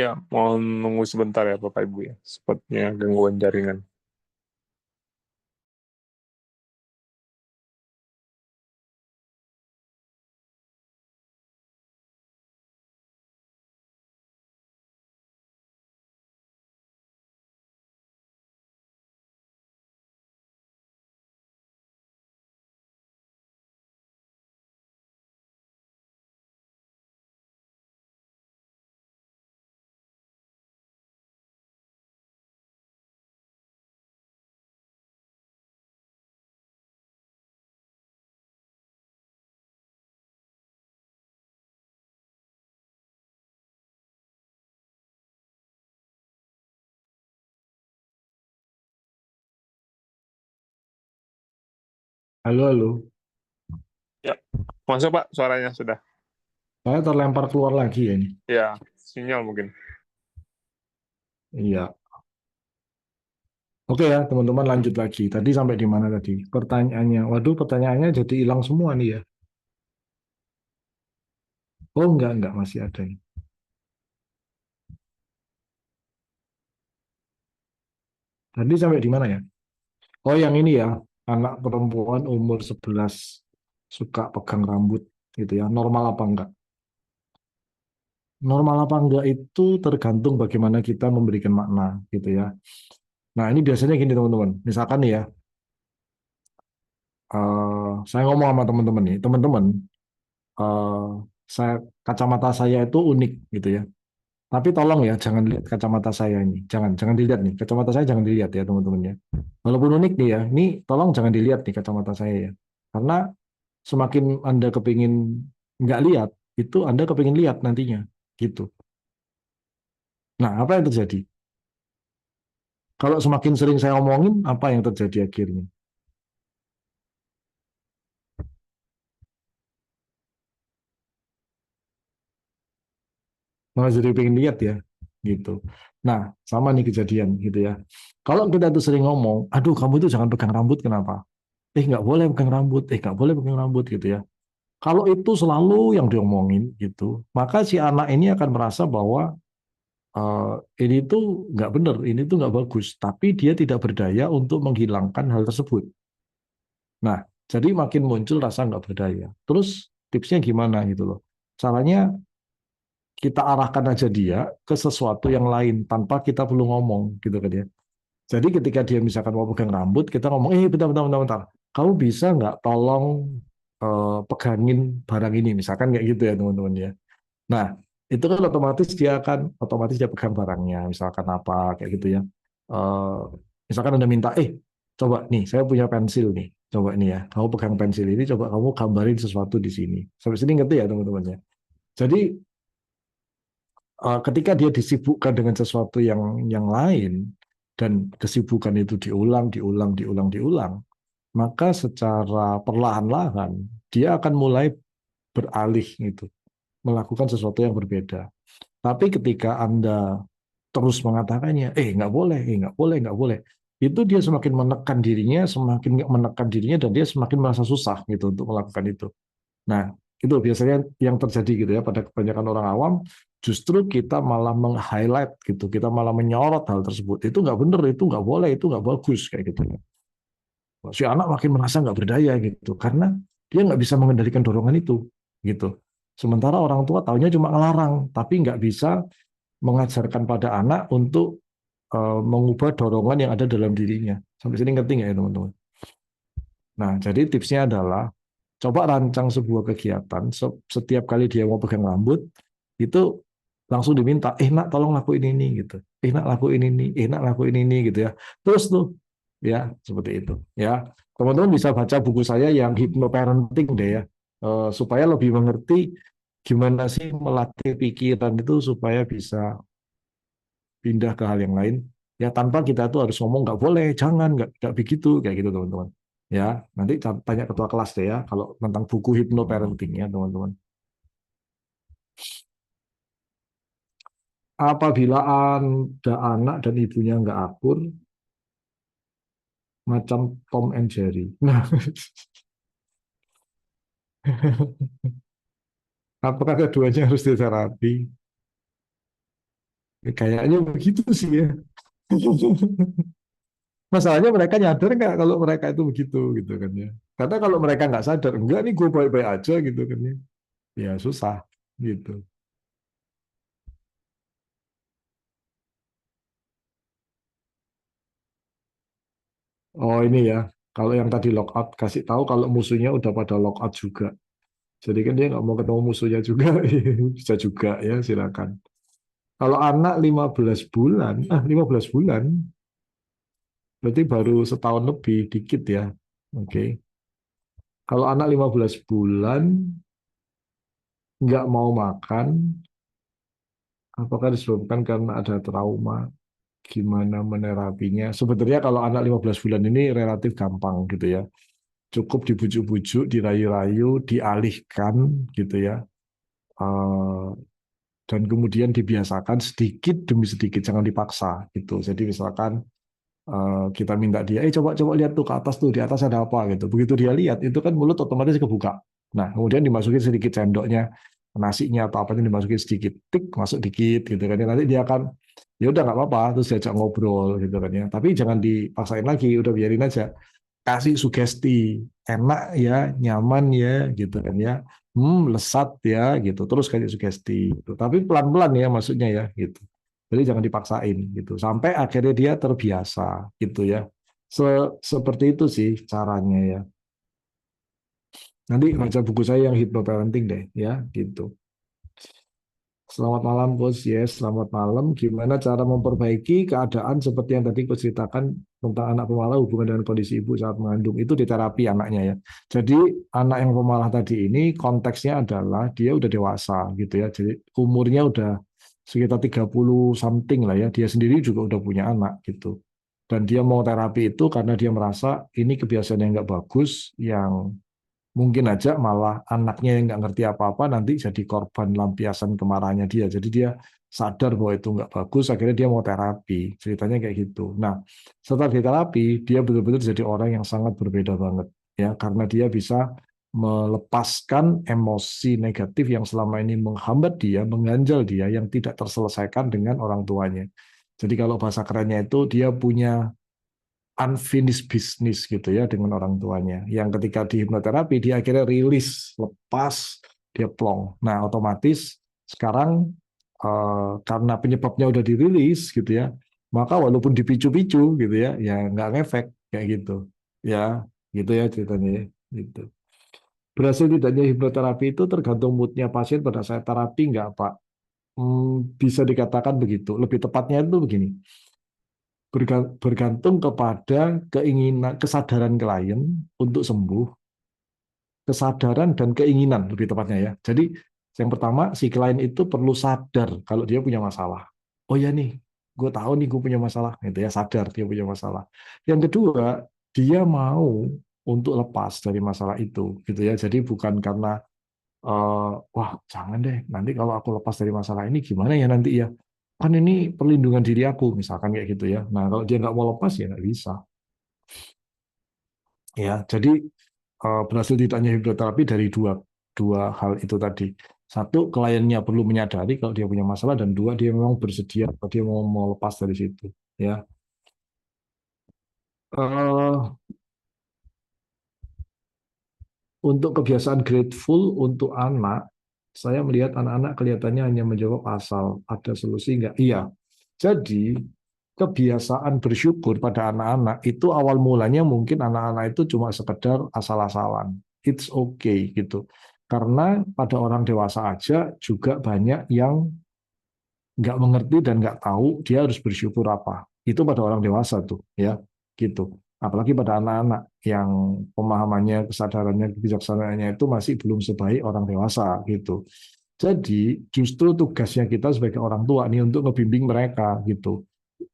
Ya, mau nunggu sebentar ya, Bapak Ibu ya. Sepertinya gangguan jaringan. halo halo, Ya, masuk Pak, suaranya sudah. saya terlempar keluar lagi ya ini. Ya, sinyal mungkin. Iya. Oke ya teman-teman lanjut lagi. Tadi sampai di mana tadi? Pertanyaannya. Waduh pertanyaannya jadi hilang semua nih ya. Oh enggak masih ada. Tadi sampai di mana ya? Oh yang ini ya, anak perempuan umur 11 suka pegang rambut gitu ya. Normal apa enggak? Normal apa enggak itu tergantung bagaimana kita memberikan makna gitu ya. Nah ini biasanya gini teman-teman. Misalkan nih ya, saya ngomong sama teman-teman nih, teman-teman, eh, kacamata saya itu unik gitu ya. Tapi tolong ya, jangan lihat kacamata saya ini. Jangan dilihat nih. Kacamata saya jangan dilihat ya, teman-teman ya. Walaupun unik nih ya, ini tolong jangan dilihat nih kacamata saya ya. Karena semakin Anda kepingin nggak lihat, itu Anda kepingin lihat nantinya. Gitu. Nah, apa yang terjadi? Kalau semakin sering saya omongin, apa yang terjadi akhirnya? Malah jadi pengen lihat ya. Gitu. Nah, sama nih kejadian gitu ya. Kalau kita tuh sering ngomong, aduh kamu itu jangan pegang rambut, kenapa? Nggak boleh pegang rambut, nggak boleh pegang rambut gitu ya. Kalau itu selalu yang diomongin gitu, maka si anak ini akan merasa bahwa ini tuh nggak benar, ini tuh nggak bagus, tapi dia tidak berdaya untuk menghilangkan hal tersebut. Nah, jadi makin muncul rasa nggak berdaya. Terus tipsnya gimana gitu loh? Caranya kita arahkan aja dia ke sesuatu yang lain tanpa kita perlu ngomong gitu kan ya. Jadi ketika dia misalkan mau pegang rambut, kita ngomong, bentar, bentar, bentar, bentar. Kamu bisa nggak tolong pegangin barang ini, misalkan kayak gitu ya teman-teman ya. Nah, itu kan otomatis dia pegang barangnya, misalkan apa kayak gitu ya. Eh, Misalkan Anda minta, coba nih, saya punya pensil nih, coba nih ya, kamu pegang pensil ini, coba kamu gambarin sesuatu di sini. Sampai sini ngerti ya teman-teman ya. Jadi ketika dia disibukkan dengan sesuatu yang lain dan kesibukan itu diulang, diulang, diulang, diulang, maka secara perlahan-lahan dia akan mulai beralih gitu, melakukan sesuatu yang berbeda. Tapi ketika Anda terus mengatakannya, nggak boleh, nggak boleh, nggak boleh, itu dia semakin menekan dirinya, semakin nggak menekan dirinya, dan dia semakin merasa susah gitu untuk melakukan itu. Nah, itu biasanya yang terjadi gitu ya pada kebanyakan orang awam. Justru kita malah meng-highlight gitu, kita malah menyorot hal tersebut. Itu nggak benar, itu nggak boleh, itu nggak bagus kayak gitu. Si anak makin merasa nggak berdaya gitu, karena dia nggak bisa mengendalikan dorongan itu gitu. Sementara orang tua taunya cuma ngelarang, tapi nggak bisa mengajarkan pada anak untuk mengubah dorongan yang ada dalam dirinya. Sampai sini ngerti nggak ya teman-teman? Nah, jadi tipsnya adalah coba rancang sebuah kegiatan. Setiap kali dia mau pegang rambut, itu langsung diminta, nak tolong lakuin ini gitu. Nak lakuin ini, nak lakuin ini gitu ya. Terus tuh, ya seperti itu. Ya, teman-teman bisa baca buku saya yang hypnoparenting deh ya, supaya lebih mengerti gimana sih melatih pikiran itu supaya bisa pindah ke hal yang lain. Ya tanpa kita tuh harus ngomong nggak boleh, jangan, nggak begitu kayak gitu teman-teman. Ya, nanti tanya ketua kelas deh ya kalau tentang buku hypnoparenting ya teman-teman. Apabila ada anak dan ibunya nggak akur, macam Tom and Jerry. Nah, apakah keduanya harus diterapi? Kayaknya begitu sih ya. Masalahnya mereka nyadar nggak kalau mereka itu begitu gitu kan ya. Karena kalau mereka nggak sadar, enggak nih gue baik-baik aja gitu kan ya. Ya susah gitu. Oh ini ya, kalau yang tadi lockout, kasih tahu kalau musuhnya udah pada lockout juga. Jadi kan dia nggak mau ketemu musuhnya juga, bisa juga ya silakan. Kalau anak 15 bulan, 15 bulan, berarti baru setahun lebih, dikit ya. Oke. Kalau anak 15 bulan nggak mau makan, apakah disebabkan karena ada trauma? Gimana menerapinya? Sebetulnya kalau anak 15 bulan ini relatif gampang gitu ya. Cukup dibujuk-bujuk, dirayu-rayu, dialihkan gitu ya. Eh, dan kemudian dibiasakan sedikit demi sedikit, jangan dipaksa gitu. Jadi misalkan kita minta dia, coba coba lihat tuh di atas ada apa gitu. Begitu dia lihat, itu kan mulut otomatis kebuka. Nah, kemudian dimasukin sedikit sendoknya, nasinya atau apa itu dimasukin sedikit, tik masuk dikit gitu kan. Ya, nanti dia akan ya udah nggak apa-apa, terus diajak ngobrol gitu kan ya. Tapi jangan dipaksain lagi, udah biarin aja. Kasih sugesti, enak ya, nyaman ya, gitu kan ya. Lesat ya, gitu. Terus kasih sugesti. Gitu. Tapi pelan-pelan ya, maksudnya ya, gitu. Jadi jangan dipaksain, gitu. Sampai akhirnya dia terbiasa, gitu ya. Seperti itu sih caranya ya. Nanti baca buku saya yang hypnoparenting deh, ya, gitu. Selamat malam, Bos. Yes, selamat malam. Gimana cara memperbaiki keadaan seperti yang tadi Coach ceritakan tentang anak pemalah hubungan dengan kondisi ibu saat mengandung itu di terapi anaknya ya. Jadi anak yang pemalah tadi ini konteksnya adalah dia udah dewasa gitu ya. Jadi umurnya udah sekitar 30 something lah ya. Dia sendiri juga udah punya anak gitu. Dan dia mau terapi itu karena dia merasa ini kebiasaan yang nggak bagus, yang mungkin aja malah anaknya yang nggak ngerti apa-apa nanti jadi korban lampiasan kemarahannya dia. Jadi dia sadar bahwa itu nggak bagus, akhirnya dia mau terapi. Ceritanya kayak gitu. Nah, setelah diterapi, dia betul-betul jadi orang yang sangat berbeda banget ya, karena dia bisa melepaskan emosi negatif yang selama ini menghambat dia, mengganjal dia, yang tidak terselesaikan dengan orang tuanya. Jadi kalau bahasa kerennya itu dia punya unfinished business gitu ya dengan orang tuanya. Yang ketika di hipnoterapi dia akhirnya rilis, lepas, dia plong. Nah, otomatis sekarang karena penyebabnya udah dirilis gitu ya, maka walaupun dipicu-picu gitu ya, ya nggak ngefek kayak gitu. Ya, gitu ya ceritanya ya. Gitu. Berhasil tidaknya hipnoterapi itu tergantung moodnya pasien pada saat terapi nggak Pak? Bisa dikatakan begitu. Lebih tepatnya itu begini, bergantung kepada keinginan, kesadaran klien untuk sembuh, kesadaran dan keinginan lebih tepatnya ya. Jadi yang pertama si klien itu perlu sadar kalau dia punya masalah. Oh ya nih, gue tahu nih gue punya masalah, gitu ya, sadar dia punya masalah. Yang kedua, dia mau untuk lepas dari masalah itu, gitu ya. Jadi bukan karena wah jangan deh, nanti kalau aku lepas dari masalah ini gimana ya nanti ya, kan ini perlindungan diri aku misalkan kayak gitu ya. Nah kalau dia nggak mau lepas ya nggak bisa ya. Jadi berhasil tidaknya hipnoterapi dari dua dua hal itu tadi. Satu, kliennya perlu menyadari kalau dia punya masalah, dan dua, dia memang bersedia kalau dia mau lepas dari situ ya. Eh, Untuk kebiasaan grateful untuk anak, saya melihat anak-anak kelihatannya hanya menjawab asal ada solusi nggak? Iya. Jadi kebiasaan bersyukur pada anak-anak itu awal mulanya mungkin anak-anak itu cuma sekedar asal-asalan. It's okay gitu. Karena pada orang dewasa aja juga banyak yang nggak mengerti dan nggak tahu dia harus bersyukur apa. Itu pada orang dewasa tuh, ya, gitu. Apalagi pada anak-anak yang pemahamannya, kesadarannya, kebijaksanaannya itu masih belum sebaik orang dewasa, gitu. Jadi justru tugasnya kita sebagai orang tua nih untuk ngebimbing mereka, gitu.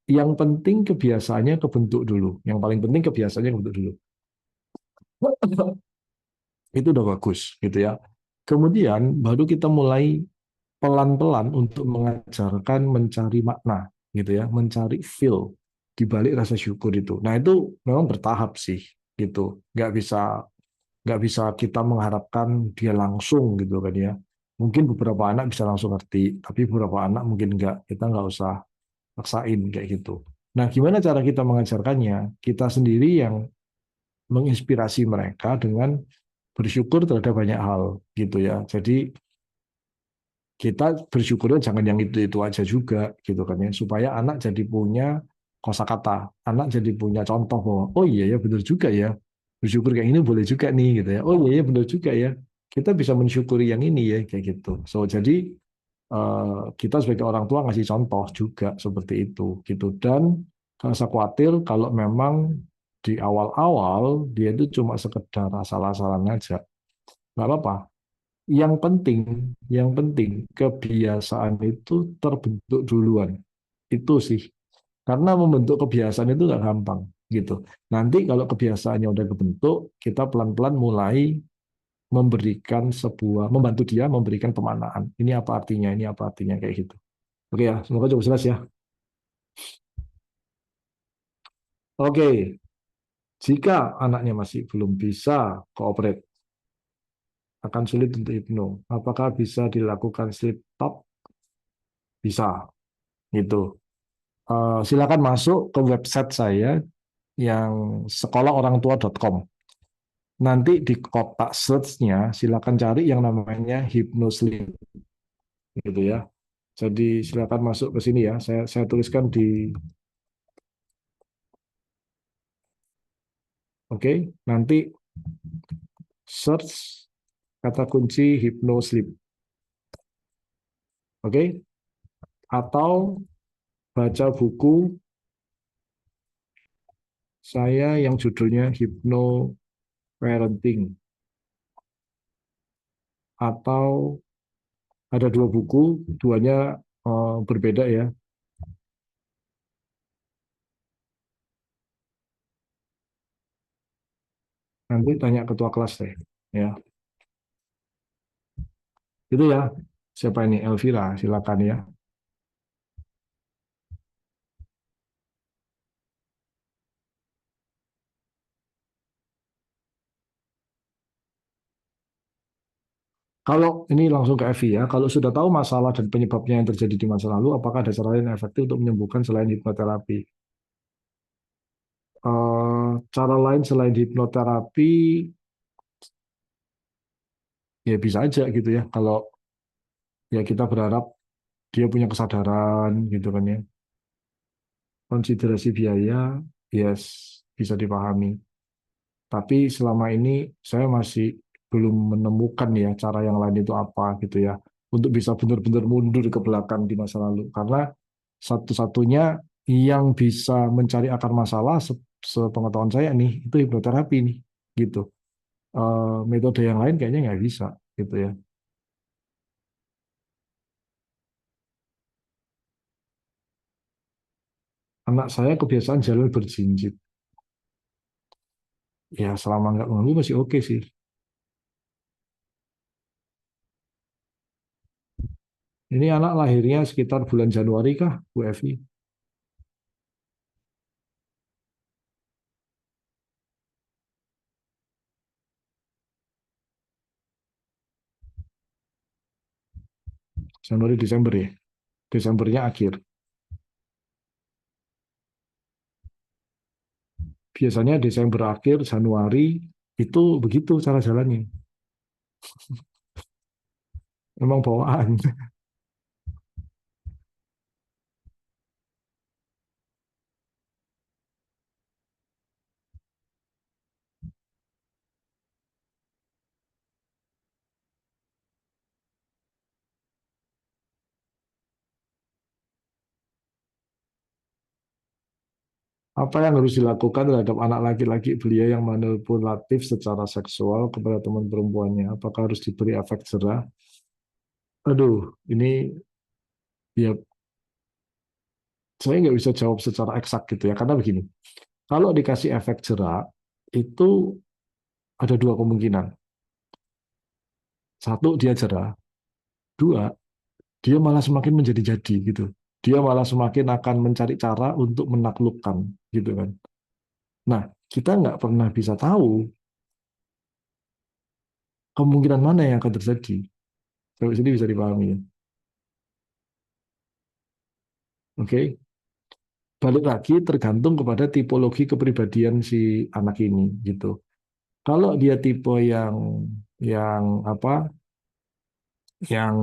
Yang penting kebiasaannya kebentuk dulu. Yang paling penting kebiasaannya kebentuk dulu. Itu udah bagus, gitu ya. Kemudian baru kita mulai pelan-pelan untuk mengajarkan mencari makna gitu ya, mencari feel di balik rasa syukur itu. Nah itu memang bertahap sih gitu, nggak bisa kita mengharapkan dia langsung gitu kan ya. Mungkin beberapa anak bisa langsung ngerti, tapi beberapa anak mungkin nggak. Kita nggak usah paksain kayak gitu. Nah, gimana cara kita mengajarkannya? Kita sendiri yang menginspirasi mereka dengan bersyukur terhadap banyak hal gitu ya. Jadi kita bersyukurnya jangan yang itu aja juga gitu kan ya, supaya anak jadi punya kosakata, anak jadi punya contoh bahwa oh iya ya benar juga ya, bersyukur kayak ini boleh juga nih gitu ya, oh iya ya benar juga ya, kita bisa mensyukuri yang ini ya kayak gitu. So jadi kita sebagai orang tua ngasih contoh juga seperti itu gitu. Dan nggak usah khawatir kalau memang di awal-awal dia itu cuma sekedar asal-asalan aja, nggak apa-apa. Yang penting kebiasaan itu terbentuk duluan. Itu sih. Karena membentuk kebiasaan itu nggak gampang gitu. Nanti kalau kebiasaannya udah kebentuk, kita pelan-pelan mulai membantu dia memberikan pemaknaan. Ini apa artinya? Ini apa artinya kayak gitu. Oke ya, semoga cukup jelas ya. Oke, jika anaknya masih belum bisa cooperate, akan sulit untuk hipno. Apakah bisa dilakukan sleep talk? Bisa, gitu. Silakan masuk ke website saya yang sekolahorangtua.com. Nanti di kotak search-nya silakan cari yang namanya Hypnosleep gitu ya. Jadi silakan masuk ke sini ya. Saya tuliskan di oke, nanti search kata kunci Hypnosleep. Oke? Atau baca buku saya yang judulnya Hypno Parenting, atau ada dua buku, duanya berbeda ya. Nanti tanya ketua kelas deh. Ya, itu ya. Siapa ini? Elvira, silakan ya. Kalau ini langsung ke Evi ya, kalau sudah tahu masalah dan penyebabnya yang terjadi di masa lalu, apakah ada cara lain yang efektif untuk menyembuhkan selain hipnoterapi? Cara lain selain hipnoterapi, ya bisa aja gitu ya. Kalau ya kita berharap dia punya kesadaran gitu kan ya. Konsiderasi biaya, yes, bisa dipahami. Tapi selama ini saya masih belum menemukan ya cara yang lain itu apa gitu ya. Untuk bisa benar-benar mundur ke belakang di masa lalu. Karena satu-satunya yang bisa mencari akar masalah sepengetahuan saya nih, itu hipnoterapi nih, gitu. Metode yang lain kayaknya nggak bisa, gitu ya. Anak saya kebiasaan jalan berjinjit. Ya selama nggak mengganggu masih oke sih. Ini anak lahirnya sekitar bulan Januari kah, Bu Evi? Januari Desember ya. Desembernya akhir. Biasanya Desember akhir, Januari itu begitu cara jalannya. Memang bawaan. Apa yang harus dilakukan terhadap anak laki-laki belia yang manipulatif secara seksual kepada teman perempuannya? Apakah harus diberi efek jerah? Aduh, ini ya saya nggak bisa jawab secara eksak gitu ya. Karena begini, kalau dikasih efek jerah, itu ada dua kemungkinan. Satu, dia jerah. Dua, dia malah semakin menjadi-jadi gitu. Dia malah semakin akan mencari cara untuk menaklukkan gitu kan. Nah, kita nggak pernah bisa tahu kemungkinan mana yang akan terjadi. Sampai sini bisa dipahami ya. Oke, balik lagi tergantung kepada tipologi kepribadian si anak ini gitu. Kalau dia tipe yang apa? Yang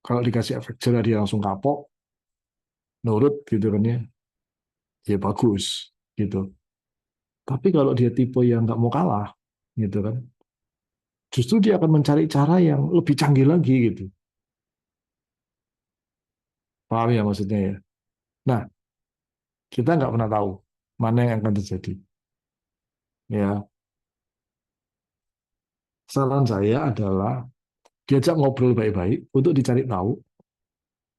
kalau dikasih efek jerah dia langsung kapok, nurut gitu kan ya, ya bagus gitu. Tapi kalau dia tipe yang nggak mau kalah, gitu kan, justru dia akan mencari cara yang lebih canggih lagi gitu. Paham ya maksudnya ya? Nah, kita nggak pernah tahu mana yang akan terjadi. Ya, saran saya adalah diajak ngobrol baik-baik untuk dicari tahu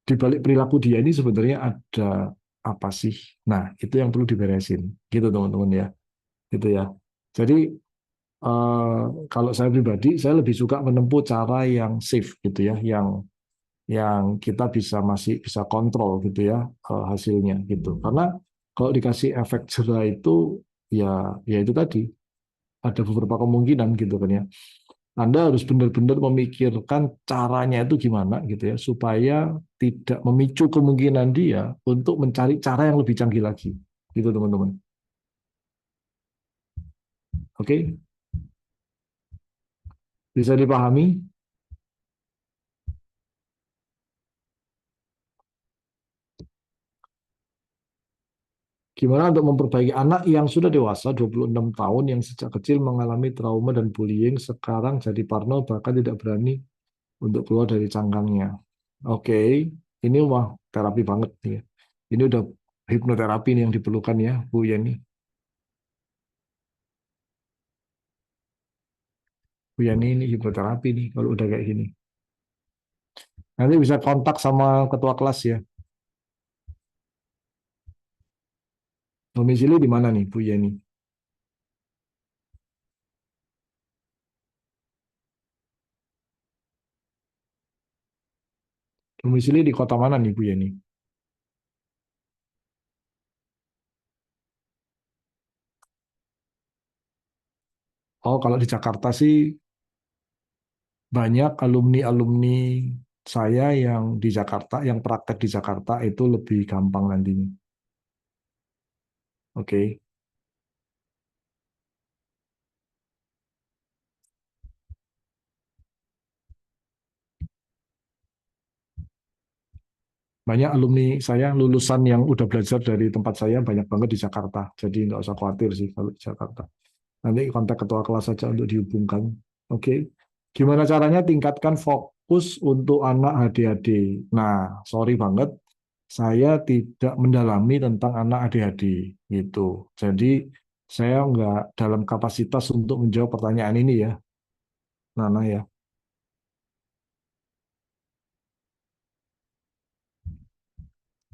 di balik perilaku dia ini sebenarnya ada apa sih. Nah, itu yang perlu diberesin, gitu teman-teman ya. Gitu ya. Jadi eh, kalau saya pribadi, saya lebih suka menempuh cara yang safe gitu ya, yang kita masih bisa kontrol gitu ya hasilnya gitu. Karena kalau dikasih efek jerah itu ya ya itu tadi ada beberapa kemungkinan gitu kan ya. Anda harus benar-benar memikirkan caranya itu gimana gitu ya supaya tidak memicu kemungkinan dia untuk mencari cara yang lebih canggih lagi. Gitu teman-teman. Oke, bisa dipahami? Gimana untuk memperbaiki anak yang sudah dewasa 26 tahun yang sejak kecil mengalami trauma dan bullying sekarang jadi parno bahkan tidak berani untuk keluar dari cangkangnya. Oke, ini wah terapi banget nih ya. Ini udah hipnoterapi nih yang diperlukan ya, Bu Yeni. Bu Yani ini hipnoterapi nih kalau udah kayak gini. Nanti bisa kontak sama ketua kelas ya. Domisili di mana nih, Bu Yeni? Domisili di kota mana nih, Bu Yeni? Oh, kalau di Jakarta sih banyak alumni-alumni saya yang di Jakarta, yang praktek di Jakarta itu lebih gampang nantinya. Oke. Banyak alumni saya lulusan yang udah belajar dari tempat saya banyak banget di Jakarta. Jadi nggak usah khawatir sih kalau di Jakarta. Nanti kontak ketua kelas saja untuk dihubungkan. Oke. Gimana caranya tingkatkan fokus untuk anak ADHD? Nah, sorry banget, saya tidak mendalami tentang anak ADHD gitu. Jadi saya nggak dalam kapasitas untuk menjawab pertanyaan ini ya, Nana ya.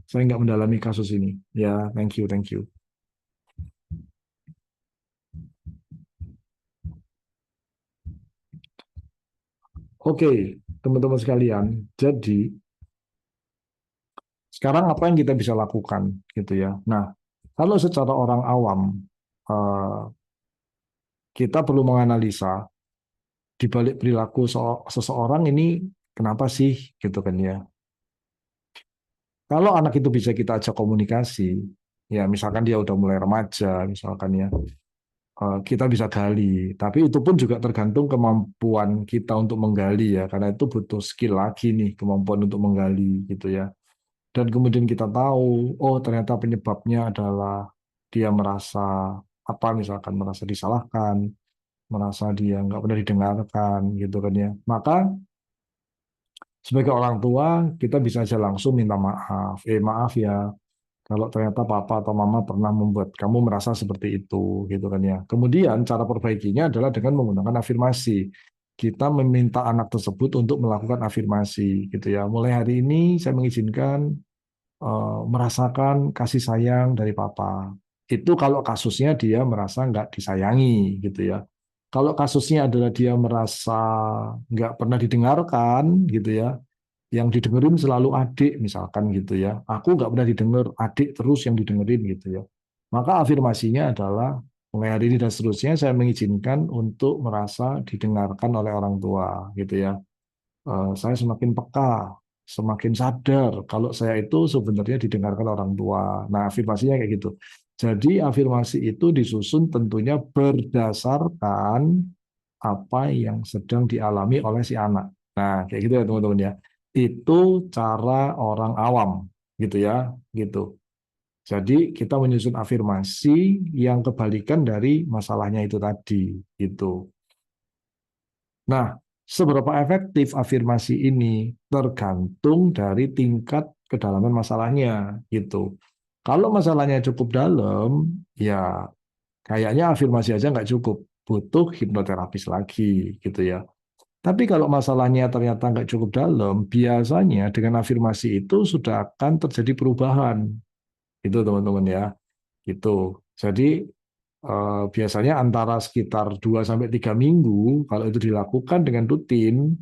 Saya nggak mendalami kasus ini. Ya, thank you, thank you. Oke, teman-teman sekalian. Jadi sekarang apa yang kita bisa lakukan gitu ya. Nah, kalau secara orang awam eh, kita perlu menganalisa di balik perilaku seseorang ini kenapa sih gitu kan ya. Kalau anak itu bisa kita ajak komunikasi, ya misalkan dia udah mulai remaja, misalkan ya, kita bisa gali. Tapi itu pun juga tergantung kemampuan kita untuk menggali ya, karena itu butuh skill lagi nih, kemampuan untuk menggali gitu ya. Dan kemudian kita tahu, oh ternyata penyebabnya adalah dia merasa apa misalkan merasa disalahkan, merasa dia nggak pernah didengarkan gitu kan ya. Maka sebagai orang tua kita bisa aja langsung minta maaf. Maaf ya, kalau ternyata papa atau mama pernah membuat kamu merasa seperti itu gitu kan ya. Kemudian cara perbaikinya adalah dengan menggunakan afirmasi. Kita meminta anak tersebut untuk melakukan afirmasi gitu ya. Mulai hari ini saya mengizinkan merasakan kasih sayang dari papa. Itu kalau kasusnya dia merasa nggak disayangi gitu ya. Kalau kasusnya adalah dia merasa nggak pernah didengarkan gitu ya, yang didengerin selalu adik misalkan gitu ya. Aku nggak pernah didengar, adik terus yang didengerin gitu ya. Maka afirmasinya adalah mulai hari ini dan seterusnya saya mengizinkan untuk merasa didengarkan oleh orang tua gitu ya. Saya semakin peka, semakin sadar kalau saya itu sebenarnya didengarkan orang tua. Nah, afirmasinya kayak gitu. Jadi afirmasi itu disusun tentunya berdasarkan apa yang sedang dialami oleh si anak. Nah, kayak gitu ya teman-teman ya. Itu cara orang awam gitu ya, gitu. Jadi kita menyusun afirmasi yang kebalikan dari masalahnya itu tadi, gitu. Nah, seberapa efektif afirmasi ini tergantung dari tingkat kedalaman masalahnya, gitu. Kalau masalahnya cukup dalam, ya kayaknya afirmasi aja nggak cukup, butuh hipnoterapis lagi, gitu ya. Tapi kalau masalahnya ternyata nggak cukup dalam, biasanya dengan afirmasi itu sudah akan terjadi perubahan, itu teman-teman ya, gitu. Jadi biasanya antara sekitar 2 sampai 3 minggu kalau itu dilakukan dengan rutin,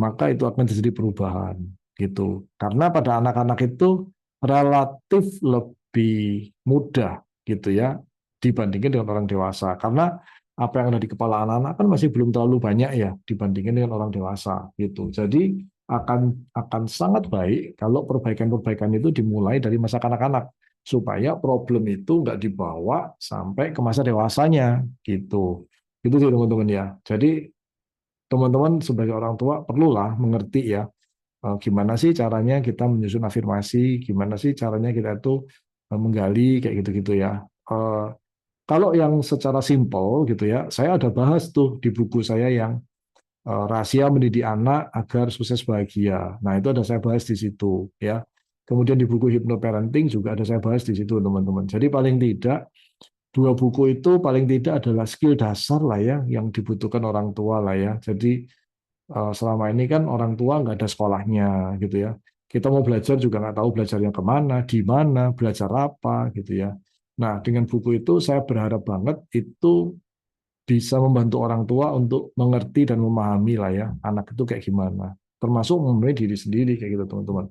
maka itu akan terjadi perubahan gitu. Karena pada anak-anak itu relatif lebih mudah gitu ya dibandingkan dengan orang dewasa. Karena apa yang ada di kepala anak-anak kan masih belum terlalu banyak ya dibandingkan dengan orang dewasa gitu. Jadi akan akan sangat baik kalau perbaikan-perbaikan itu dimulai dari masa kanak-kanak supaya problem itu nggak dibawa sampai ke masa dewasanya gitu. Itu sih teman-teman ya. Jadi teman-teman sebagai orang tua perlulah mengerti ya gimana sih caranya kita menyusun afirmasi, gimana sih caranya kita itu menggali kayak gitu-gitu ya. Eh, Kalau yang secara simpel gitu ya, saya ada bahas tuh di buku saya yang rahasia mendidik anak agar sukses bahagia. Nah, itu ada saya bahas di situ ya. Kemudian di buku Hypnoparenting juga ada saya bahas di situ, teman-teman. Jadi paling tidak dua buku itu paling tidak adalah skill dasar lah ya yang dibutuhkan orang tua lah ya. Jadi selama ini kan orang tua nggak ada sekolahnya gitu ya. Kita mau belajar juga nggak tahu belajarnya kemana, di mana, belajar apa gitu ya. Nah, dengan buku itu saya berharap banget itu bisa membantu orang tua untuk mengerti dan memahami lah ya anak itu kayak gimana. Termasuk memahami diri sendiri kayak gitu teman-teman.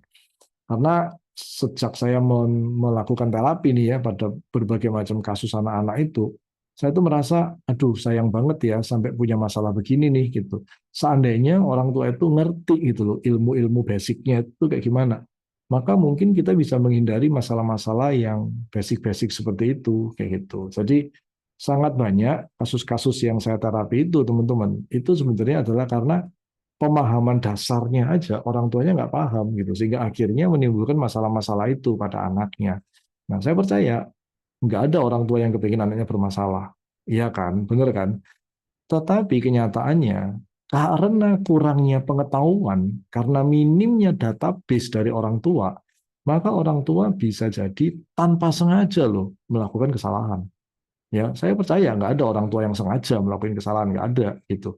Karena sejak saya melakukan terapi nih ya pada berbagai macam kasus anak-anak itu, saya tuh merasa, aduh sayang banget ya sampai punya masalah begini nih gitu. Seandainya orang tua itu ngerti gitu loh ilmu-ilmu basicnya itu kayak gimana, maka mungkin kita bisa menghindari masalah-masalah yang basic-basic seperti itu kayak gitu. Jadi sangat banyak kasus-kasus yang saya terapi itu teman-teman itu sebenarnya adalah karena pemahaman dasarnya aja orang tuanya nggak paham gitu sehingga akhirnya menimbulkan masalah-masalah itu pada anaknya. Nah, saya percaya nggak ada orang tua yang kepingin anaknya bermasalah, iya kan, bener kan? Tetapi kenyataannya karena kurangnya pengetahuan, karena minimnya database dari orang tua, maka orang tua bisa jadi tanpa sengaja loh melakukan kesalahan. Ya, saya percaya nggak ada orang tua yang sengaja melakukan kesalahan, nggak ada gitu.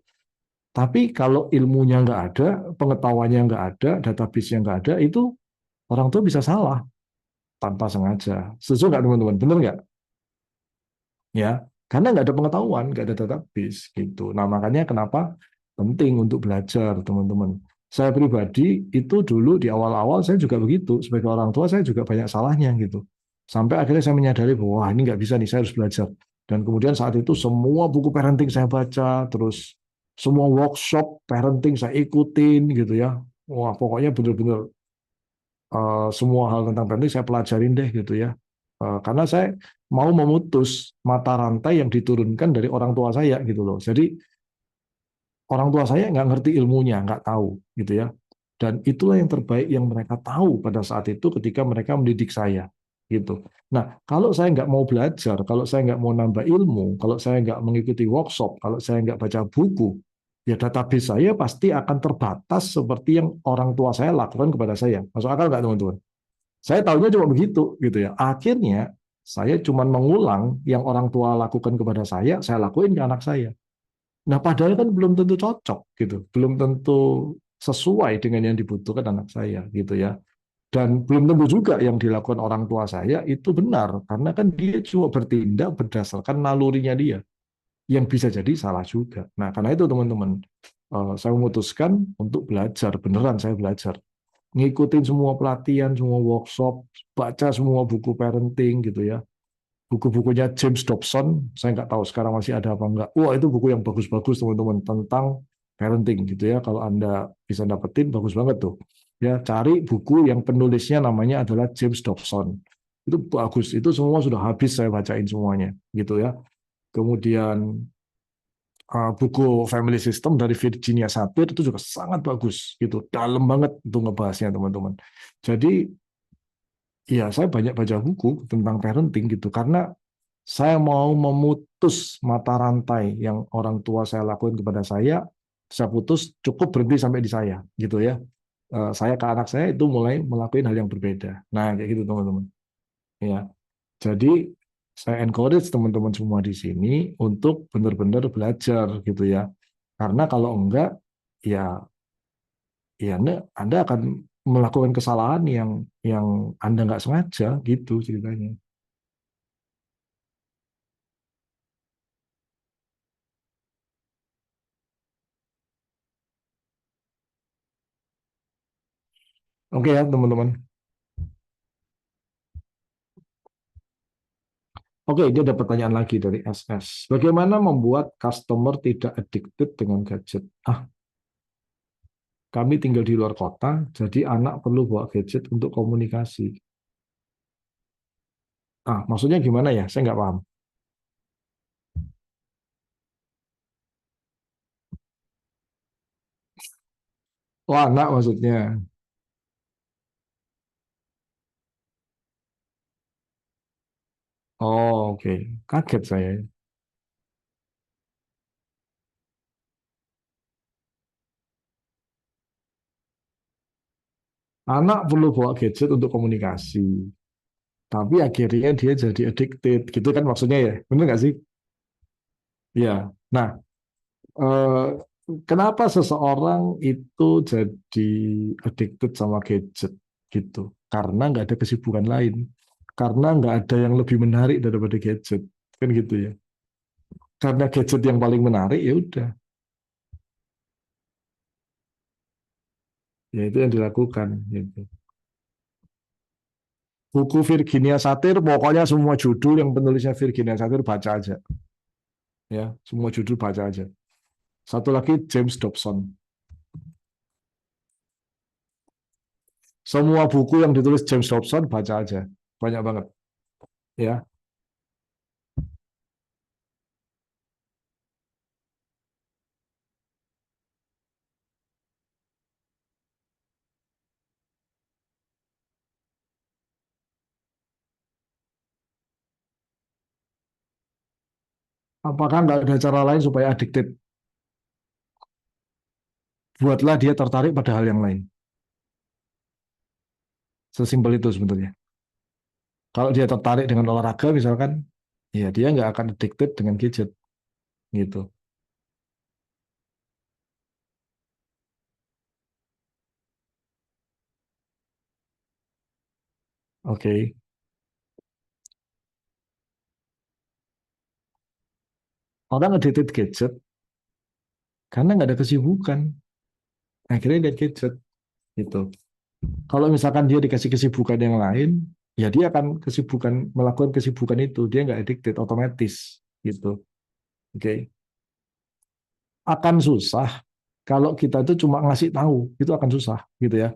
Tapi kalau ilmunya nggak ada, pengetahuannya nggak ada, database-nya nggak ada, itu orang tua bisa salah tanpa sengaja. Setuju nggak teman-teman? Benar nggak? Ya, karena nggak ada pengetahuan, nggak ada database gitu. Nah makanya kenapa penting untuk belajar teman-teman. Saya pribadi itu dulu di awal-awal saya juga begitu. Sebagai orang tua saya juga banyak salahnya gitu. Sampai akhirnya saya menyadari bahwa wah ini nggak bisa nih, saya harus belajar. Dan kemudian saat itu semua buku parenting saya baca, terus semua workshop parenting saya ikutin gitu ya. Wah pokoknya benar-benar semua hal tentang parenting saya pelajarin deh gitu ya. Karena saya mau memutus mata rantai yang diturunkan dari orang tua saya gitu loh. Jadi orang tua saya nggak ngerti ilmunya, nggak tahu gitu ya. Dan itulah yang terbaik yang mereka tahu pada saat itu ketika mereka mendidik saya gitu. Nah, kalau saya nggak mau belajar, kalau saya nggak mau nambah ilmu, kalau saya nggak mengikuti workshop, kalau saya nggak baca buku, ya database saya pasti akan terbatas seperti yang orang tua saya lakukan kepada saya. Masuk akal nggak teman-teman? Saya tahunya cuma begitu gitu ya. Akhirnya saya cuma mengulang yang orang tua lakukan kepada saya lakuin ke anak saya. Nah, padahal kan belum tentu cocok gitu, belum tentu sesuai dengan yang dibutuhkan anak saya gitu ya. Dan belum tentu juga yang dilakukan orang tua saya itu benar, karena kan dia cuma bertindak berdasarkan nalurinya dia, yang bisa jadi salah juga. Nah, karena itu teman-teman, saya memutuskan untuk belajar, beneran saya belajar. Ngikutin semua pelatihan, semua workshop, baca semua buku parenting gitu ya, buku-bukunya James Dobson, saya nggak tahu sekarang masih ada apa enggak. Wah, itu buku yang bagus-bagus teman-teman tentang parenting gitu ya. Kalau Anda bisa dapetin bagus banget tuh. Ya, cari buku yang penulisnya namanya adalah James Dobson. Itu bagus. Itu semua sudah habis saya bacain semuanya gitu ya. Kemudian buku Family System dari Virginia Satir itu juga sangat bagus gitu. Dalam banget untuk ngebahasnya teman-teman. Jadi ya saya banyak baca buku tentang parenting gitu karena saya mau memutus mata rantai yang orang tua saya lakukan kepada saya putus cukup berhenti sampai di saya, gitu ya. Saya ke anak saya itu mulai melakukan hal yang berbeda. Nah, kayak gitu teman-teman. Ya, jadi saya encourage teman-teman semua di sini untuk benar-benar belajar, gitu ya. Karena kalau enggak, ya, ya Anda akan melakukan kesalahan yang Anda nggak sengaja, gitu ceritanya. Oke ya, teman-teman. Oke, ini ada pertanyaan lagi dari SS. Bagaimana membuat customer tidak addicted dengan gadget? Ah, kami tinggal di luar kota, jadi anak perlu bawa gadget untuk komunikasi. Ah, maksudnya gimana ya? Saya nggak paham. Oh, anak maksudnya. Oh, oke. Kaget saya. Anak perlu bawa gadget untuk komunikasi, tapi akhirnya dia jadi addicted, gitu kan maksudnya ya, bener nggak sih? Ya. Nah, eh, kenapa seseorang itu jadi addicted sama gadget gitu? Karena nggak ada kesibukan lain, karena nggak ada yang lebih menarik daripada gadget, kan gitu ya. Karena gadget yang paling menarik, ya udah, ya itu yang dilakukan gitu. Buku Virginia Satir, pokoknya semua judul yang penulisnya Virginia Satir baca aja, ya, semua judul baca aja. Satu lagi James Dobson, semua buku yang ditulis James Dobson baca aja, banyak banget, ya. Apakah nggak ada cara lain supaya addicted? Buatlah dia tertarik pada hal yang lain. Sesimpel itu sebetulnya. Kalau dia tertarik dengan olahraga misalkan, ya dia nggak akan addicted dengan gadget gitu. Oke. Orang addicted gadget karena nggak ada kesibukan. Akhirnya dia gadget gitu. Kalau misalkan dia dikasih kesibukan yang lain, ya dia akan kesibukan melakukan kesibukan itu. Dia nggak addicted otomatis gitu. Oke. Akan susah kalau kita itu cuma ngasih tahu, itu akan susah gitu ya.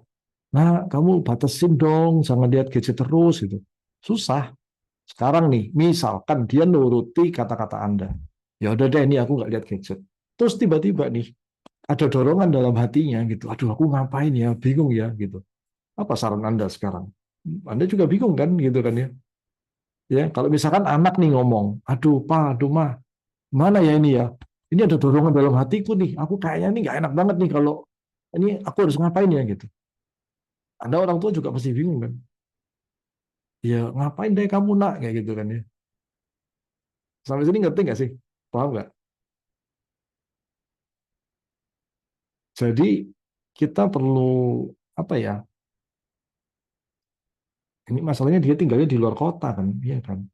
Nah, kamu batasin dong, jangan lihat gadget terus gitu. Susah. Sekarang nih, misalkan dia nuruti kata-kata Anda. Ya udah deh, ini aku nggak lihat gadget. Terus tiba-tiba nih, ada dorongan dalam hatinya gitu. Aduh, aku ngapain ya? Bingung ya gitu. Apa saran Anda sekarang? Anda juga bingung kan gitu kan ya. Ya, kalau misalkan anak nih ngomong, aduh, Pa, aduh, Ma, mana ya ini ya? Ini ada dorongan dalam hatiku nih. Aku kayaknya nih nggak enak banget nih kalau ini aku harus ngapain ya gitu. Anda orang tua juga pasti bingung kan. Ya ngapain deh kamu nak kayak gitu kan ya. Sampai sini ngerti nggak sih? Paham nggak? Jadi kita perlu apa ya? Ini masalahnya dia tinggalnya di luar kota kan, iya kan?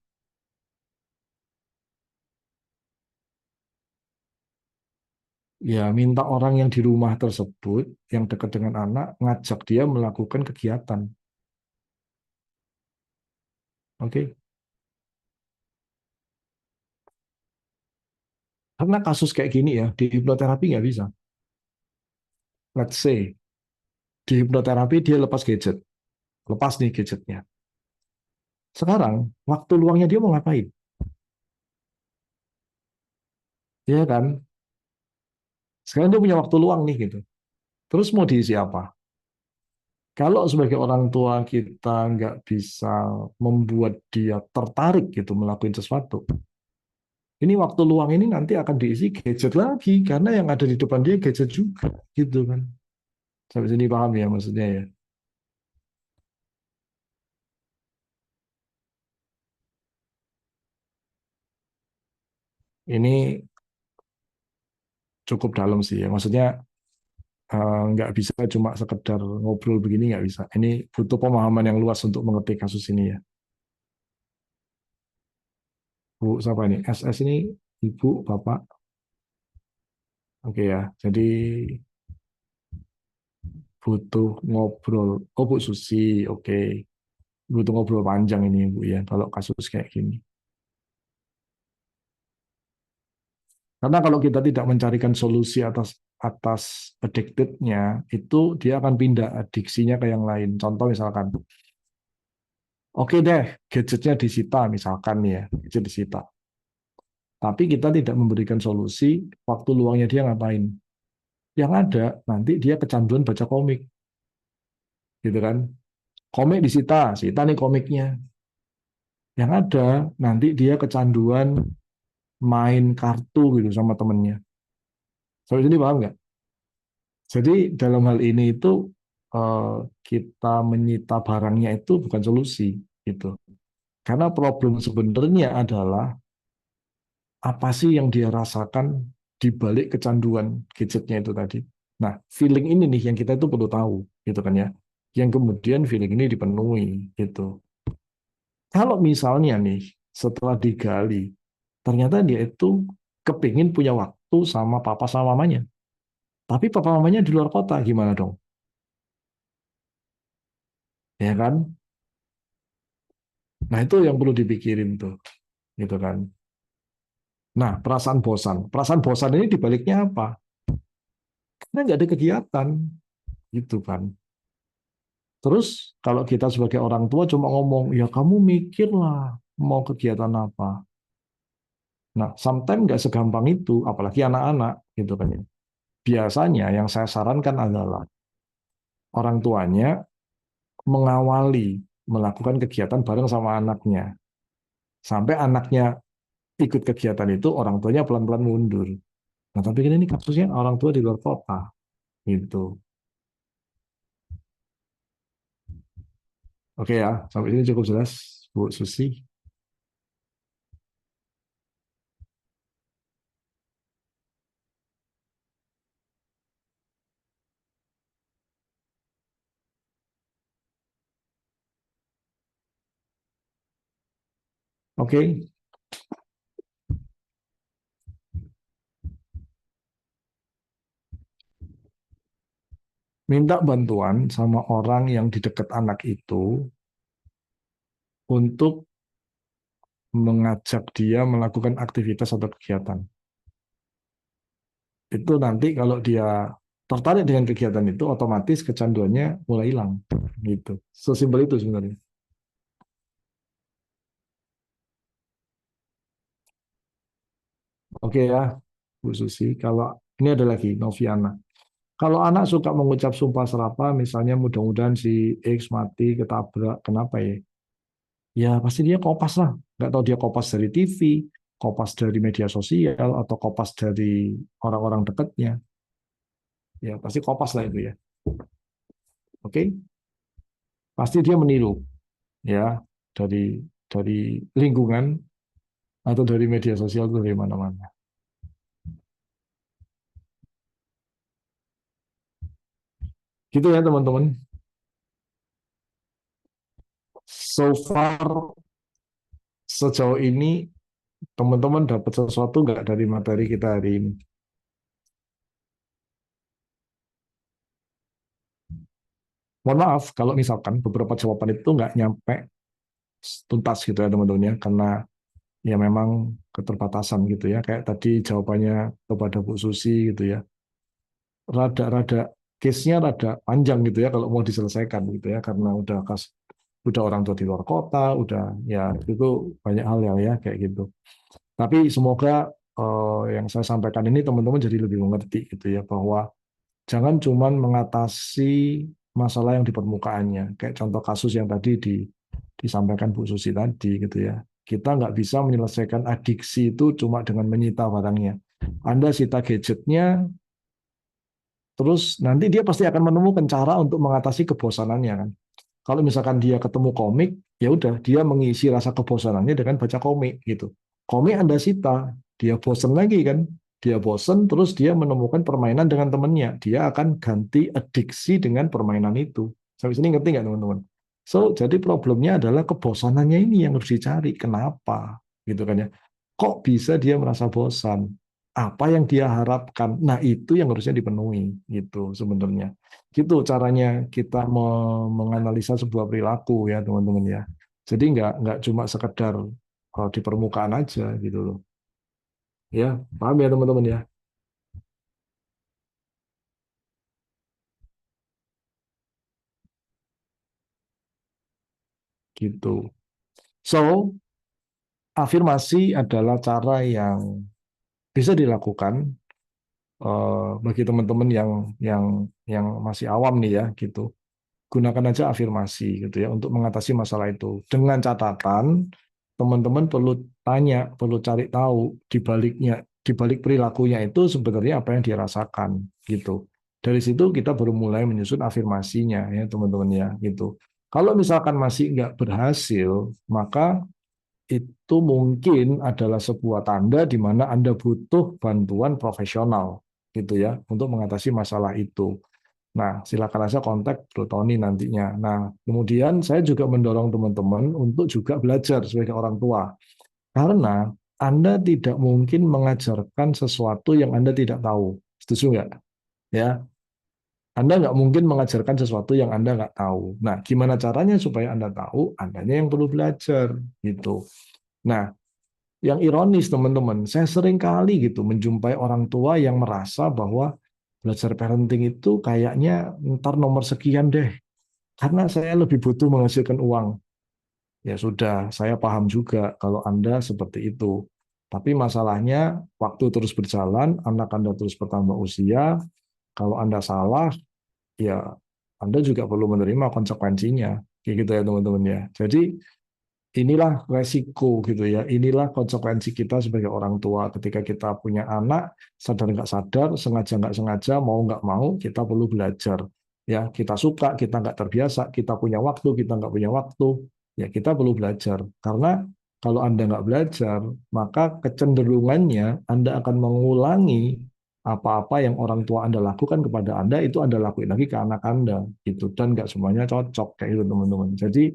Ya minta orang yang di rumah tersebut, yang dekat dengan anak, ngajak dia melakukan kegiatan. Oke? Karena kasus kayak gini ya, di hipnoterapi nggak bisa. Let's say, di hipnoterapi dia lepas gadget. Lepas nih gadgetnya. Sekarang, waktu luangnya dia mau ngapain? Iya kan? Sekarang dia punya waktu luang nih gitu. Terus mau diisi apa? Kalau sebagai orang tua kita nggak bisa membuat dia tertarik gitu melakukan sesuatu, ini waktu luang ini nanti akan diisi gadget lagi karena yang ada di depan dia gadget juga, gitu kan? Sampai sini paham ya maksudnya ya? Ini cukup dalam sih ya. Maksudnya nggak bisa cuma sekedar ngobrol begini nggak bisa. Ini butuh pemahaman yang luas untuk mengerti kasus ini ya. Bu, siapa ini? SS ini ibu, bapak. Oke ya. Jadi butuh ngobrol. Oh, Bu Susi, oke. Butuh ngobrol panjang ini, Bu ya, kalau kasus kayak gini. Karena kalau kita tidak mencarikan solusi atas atas addicted-nya, itu dia akan pindah adiksinya ke yang lain. Contoh misalkan, oke deh, gadgetnya disita misalkan nih ya, gadget disita. Tapi kita tidak memberikan solusi waktu luangnya dia ngapain. Yang ada nanti dia kecanduan baca komik, gitu kan? Komik disita, sita nih komiknya. Yang ada nanti dia kecanduan main kartu gitu sama temennya. Sampai sini paham nggak? Jadi dalam hal ini itu eh, kita menyita barangnya itu bukan solusi gitu. Karena problem sebenarnya adalah apa sih yang dia rasakan di balik kecanduan gadgetnya itu tadi. Nah, feeling ini nih yang kita itu perlu tahu, gitu kan ya. Yang kemudian feeling ini dipenuhi, gitu. Kalau misalnya nih, setelah digali, ternyata dia itu kepingin punya waktu sama papa sama mamanya. Tapi papa mamanya di luar kota, gimana dong? Ya kan? Nah, itu yang perlu dipikirin tuh, gitu kan. Nah, perasaan bosan. Perasaan bosan ini dibaliknya apa? Karena nggak ada kegiatan, gitu kan. Terus kalau kita sebagai orang tua cuma ngomong, ya kamu mikirlah mau kegiatan apa. Nah, sometimes nggak segampang itu, apalagi anak-anak, gitu kan ya. Biasanya yang saya sarankan adalah orang tuanya mengawali melakukan kegiatan bareng sama anaknya. Sampai anaknya ikut kegiatan itu, orang tuanya pelan-pelan mundur. Nah, tapi kan ini kasusnya orang tua di luar kota, gitu. Oke ya, sampai sini cukup jelas, Bu Susi. Oke, minta bantuan sama orang yang di dekat anak itu untuk mengajak dia melakukan aktivitas atau kegiatan. Itu nanti kalau dia tertarik dengan kegiatan itu, otomatis kecanduannya mulai hilang. Gitu. Sesimpel itu sebenarnya. Oke ya, Bu Susi. Kalau ini ada lagi, Noviana. Kalau anak suka mengucap sumpah serapah, misalnya mudah-mudahan si X mati ketabrak, kenapa ya? Ya pasti dia kopas lah. Nggak tahu dia kopas dari TV, kopas dari media sosial, atau kopas dari orang-orang dekatnya. Ya pasti kopas lah itu ya. Oke, pasti dia meniru ya dari dari lingkungan atau dari media sosial atau dari mana-mana. Gitu ya teman-teman. So far sejauh ini teman-teman dapat sesuatu nggak dari materi kita hari ini? Mohon maaf kalau misalkan beberapa jawaban itu nggak nyampe tuntas gitu ya teman-teman ya, karena ya memang keterbatasan gitu ya. Kayak tadi jawabannya kepada Bu Susi gitu ya. Rada-rada case-nya rada panjang gitu ya kalau mau diselesaikan gitu ya, karena udah orang tua di luar kota, udah ya itu banyak hal ya kayak gitu. Tapi semoga yang saya sampaikan ini teman-teman jadi lebih mengerti gitu ya, bahwa jangan cuman mengatasi masalah yang di permukaannya. Kayak contoh kasus yang tadi disampaikan Bu Susi tadi gitu ya. Kita nggak bisa menyelesaikan adiksi itu cuma dengan menyita barangnya. Anda sita gadgetnya, terus nanti dia pasti akan menemukan cara untuk mengatasi kebosanannya kan. Kalau misalkan dia ketemu komik, ya udah dia mengisi rasa kebosanannya dengan baca komik gitu. Komik Anda sita, dia bosen lagi kan. Dia bosen, terus dia menemukan permainan dengan temannya. Dia akan ganti adiksi dengan permainan itu. Sampai sini ngerti nggak teman-teman? So, jadi problemnya adalah kebosanannya ini yang harus dicari. Kenapa? Gitu kan ya. Kok bisa dia merasa bosan? Apa yang dia harapkan? Nah, itu yang harusnya dipenuhi gitu sebenarnya. Gitu caranya kita menganalisa sebuah perilaku ya teman-teman ya. Jadi nggak cuma sekedar di permukaan aja gitu loh. Ya, paham ya teman-teman ya? Gitu. So, afirmasi adalah cara yang bisa dilakukan bagi teman-teman yang masih awam nih ya gitu. Gunakan aja afirmasi gitu ya untuk mengatasi masalah itu. Dengan catatan teman-teman perlu tanya, perlu cari tahu di baliknya, di balik perilakunya itu sebenarnya apa yang dirasakan gitu. Dari situ kita baru mulai menyusun afirmasinya ya teman-teman ya gitu. Kalau misalkan masih nggak berhasil, maka itu mungkin adalah sebuah tanda di mana Anda butuh bantuan profesional gitu ya untuk mengatasi masalah itu. Nah, silakan aja kontak Bro Tony nantinya. Nah, kemudian saya juga mendorong teman-teman untuk juga belajar sebagai orang tua. Karena Anda tidak mungkin mengajarkan sesuatu yang Anda tidak tahu. Setuju nggak? Ya, Anda nggak mungkin mengajarkan sesuatu yang Anda nggak tahu. Nah, gimana caranya supaya Anda tahu? Andanya yang perlu belajar, gitu. Nah, yang ironis teman-teman, saya sering kali gitu menjumpai orang tua yang merasa bahwa belajar parenting itu kayaknya ntar nomor sekian deh, karena saya lebih butuh menghasilkan uang. Ya sudah, saya paham juga kalau Anda seperti itu. Tapi masalahnya waktu terus berjalan, anak Anda terus bertambah usia, kalau Anda salah, ya Anda juga perlu menerima konsekuensinya. Kayak gitu ya teman-teman ya. Jadi inilah resiko gitu ya. Inilah konsekuensi kita sebagai orang tua ketika kita punya anak, sadar nggak sadar, sengaja nggak sengaja, mau nggak mau, kita perlu belajar. Ya, kita suka, kita nggak terbiasa, kita punya waktu, kita nggak punya waktu, ya kita perlu belajar. Karena kalau Anda nggak belajar, maka kecenderungannya Anda akan mengulangi apa-apa yang orang tua Anda lakukan kepada Anda, itu Anda lakuin lagi ke anak Anda. Gitu. Dan nggak semuanya cocok kayak gitu teman-teman. Jadi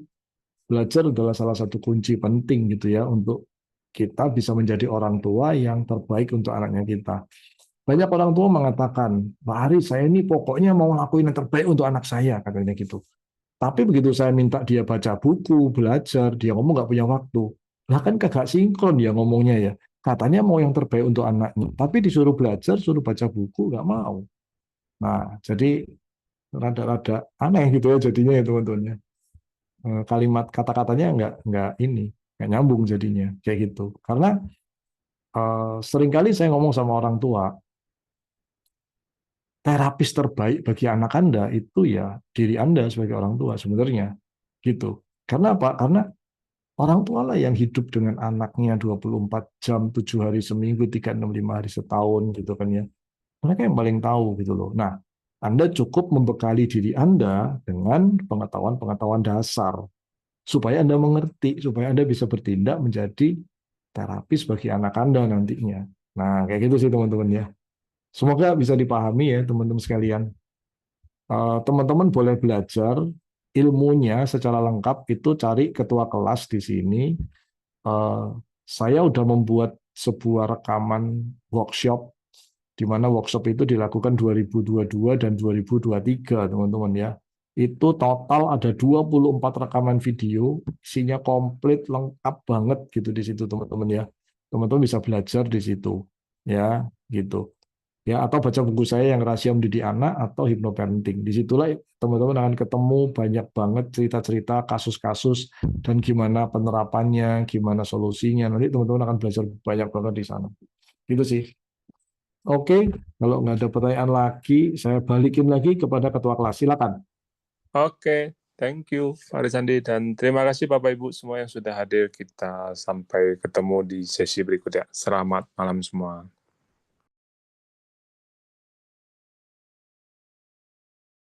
belajar adalah salah satu kunci penting gitu ya untuk kita bisa menjadi orang tua yang terbaik untuk anaknya kita. Banyak orang tua mengatakan, Pak Haris, saya ini pokoknya mau lakuin yang terbaik untuk anak saya, katanya gitu. Tapi begitu saya minta dia baca buku, belajar, dia ngomong nggak punya waktu. Lah kan kagak sinkron dia ngomongnya ya. Katanya mau yang terbaik untuk anaknya, tapi disuruh belajar, suruh baca buku, nggak mau. Nah, jadi rada-rada aneh gitu ya jadinya ya teman-teman ya. Kalimat kata-katanya nggak nyambung jadinya kayak gitu karena seringkali saya ngomong sama orang tua terapis terbaik bagi anak Anda itu ya diri Anda sebagai orang tua sebenarnya gitu karena apa karena orang tua lah yang hidup dengan anaknya 24 jam 7 hari seminggu 365 hari setahun gitu kan ya mereka yang paling tahu gitu loh nah Anda cukup membekali diri Anda dengan pengetahuan-pengetahuan dasar supaya Anda mengerti, supaya Anda bisa bertindak menjadi terapis bagi anak Anda nantinya. Nah, kayak gitu sih teman-teman ya. Semoga bisa dipahami ya teman-teman sekalian. Teman-teman boleh belajar ilmunya secara lengkap itu cari ketua kelas di sini. Eh, saya udah membuat sebuah rekaman workshop di mana workshop itu dilakukan 2022 dan 2023, teman-teman ya. Itu total ada 24 rekaman video, isinya komplit, lengkap banget gitu di situ, teman-teman ya. Teman-teman bisa belajar di situ, ya, gitu. Ya, atau baca buku saya yang Rahasia Mendidik Anak atau Hypnoparenting. Disitulah teman-teman akan ketemu banyak banget cerita-cerita, kasus-kasus, dan gimana penerapannya, gimana solusinya. Nanti teman-teman akan belajar banyak banget di sana. Gitu sih. Oke, kalau nggak ada pertanyaan lagi, saya balikin lagi kepada ketua kelas. Silakan. Oke, thank you Pak Arisandi dan terima kasih Bapak Ibu semua yang sudah hadir. Kita sampai ketemu di sesi berikutnya. Selamat malam semua.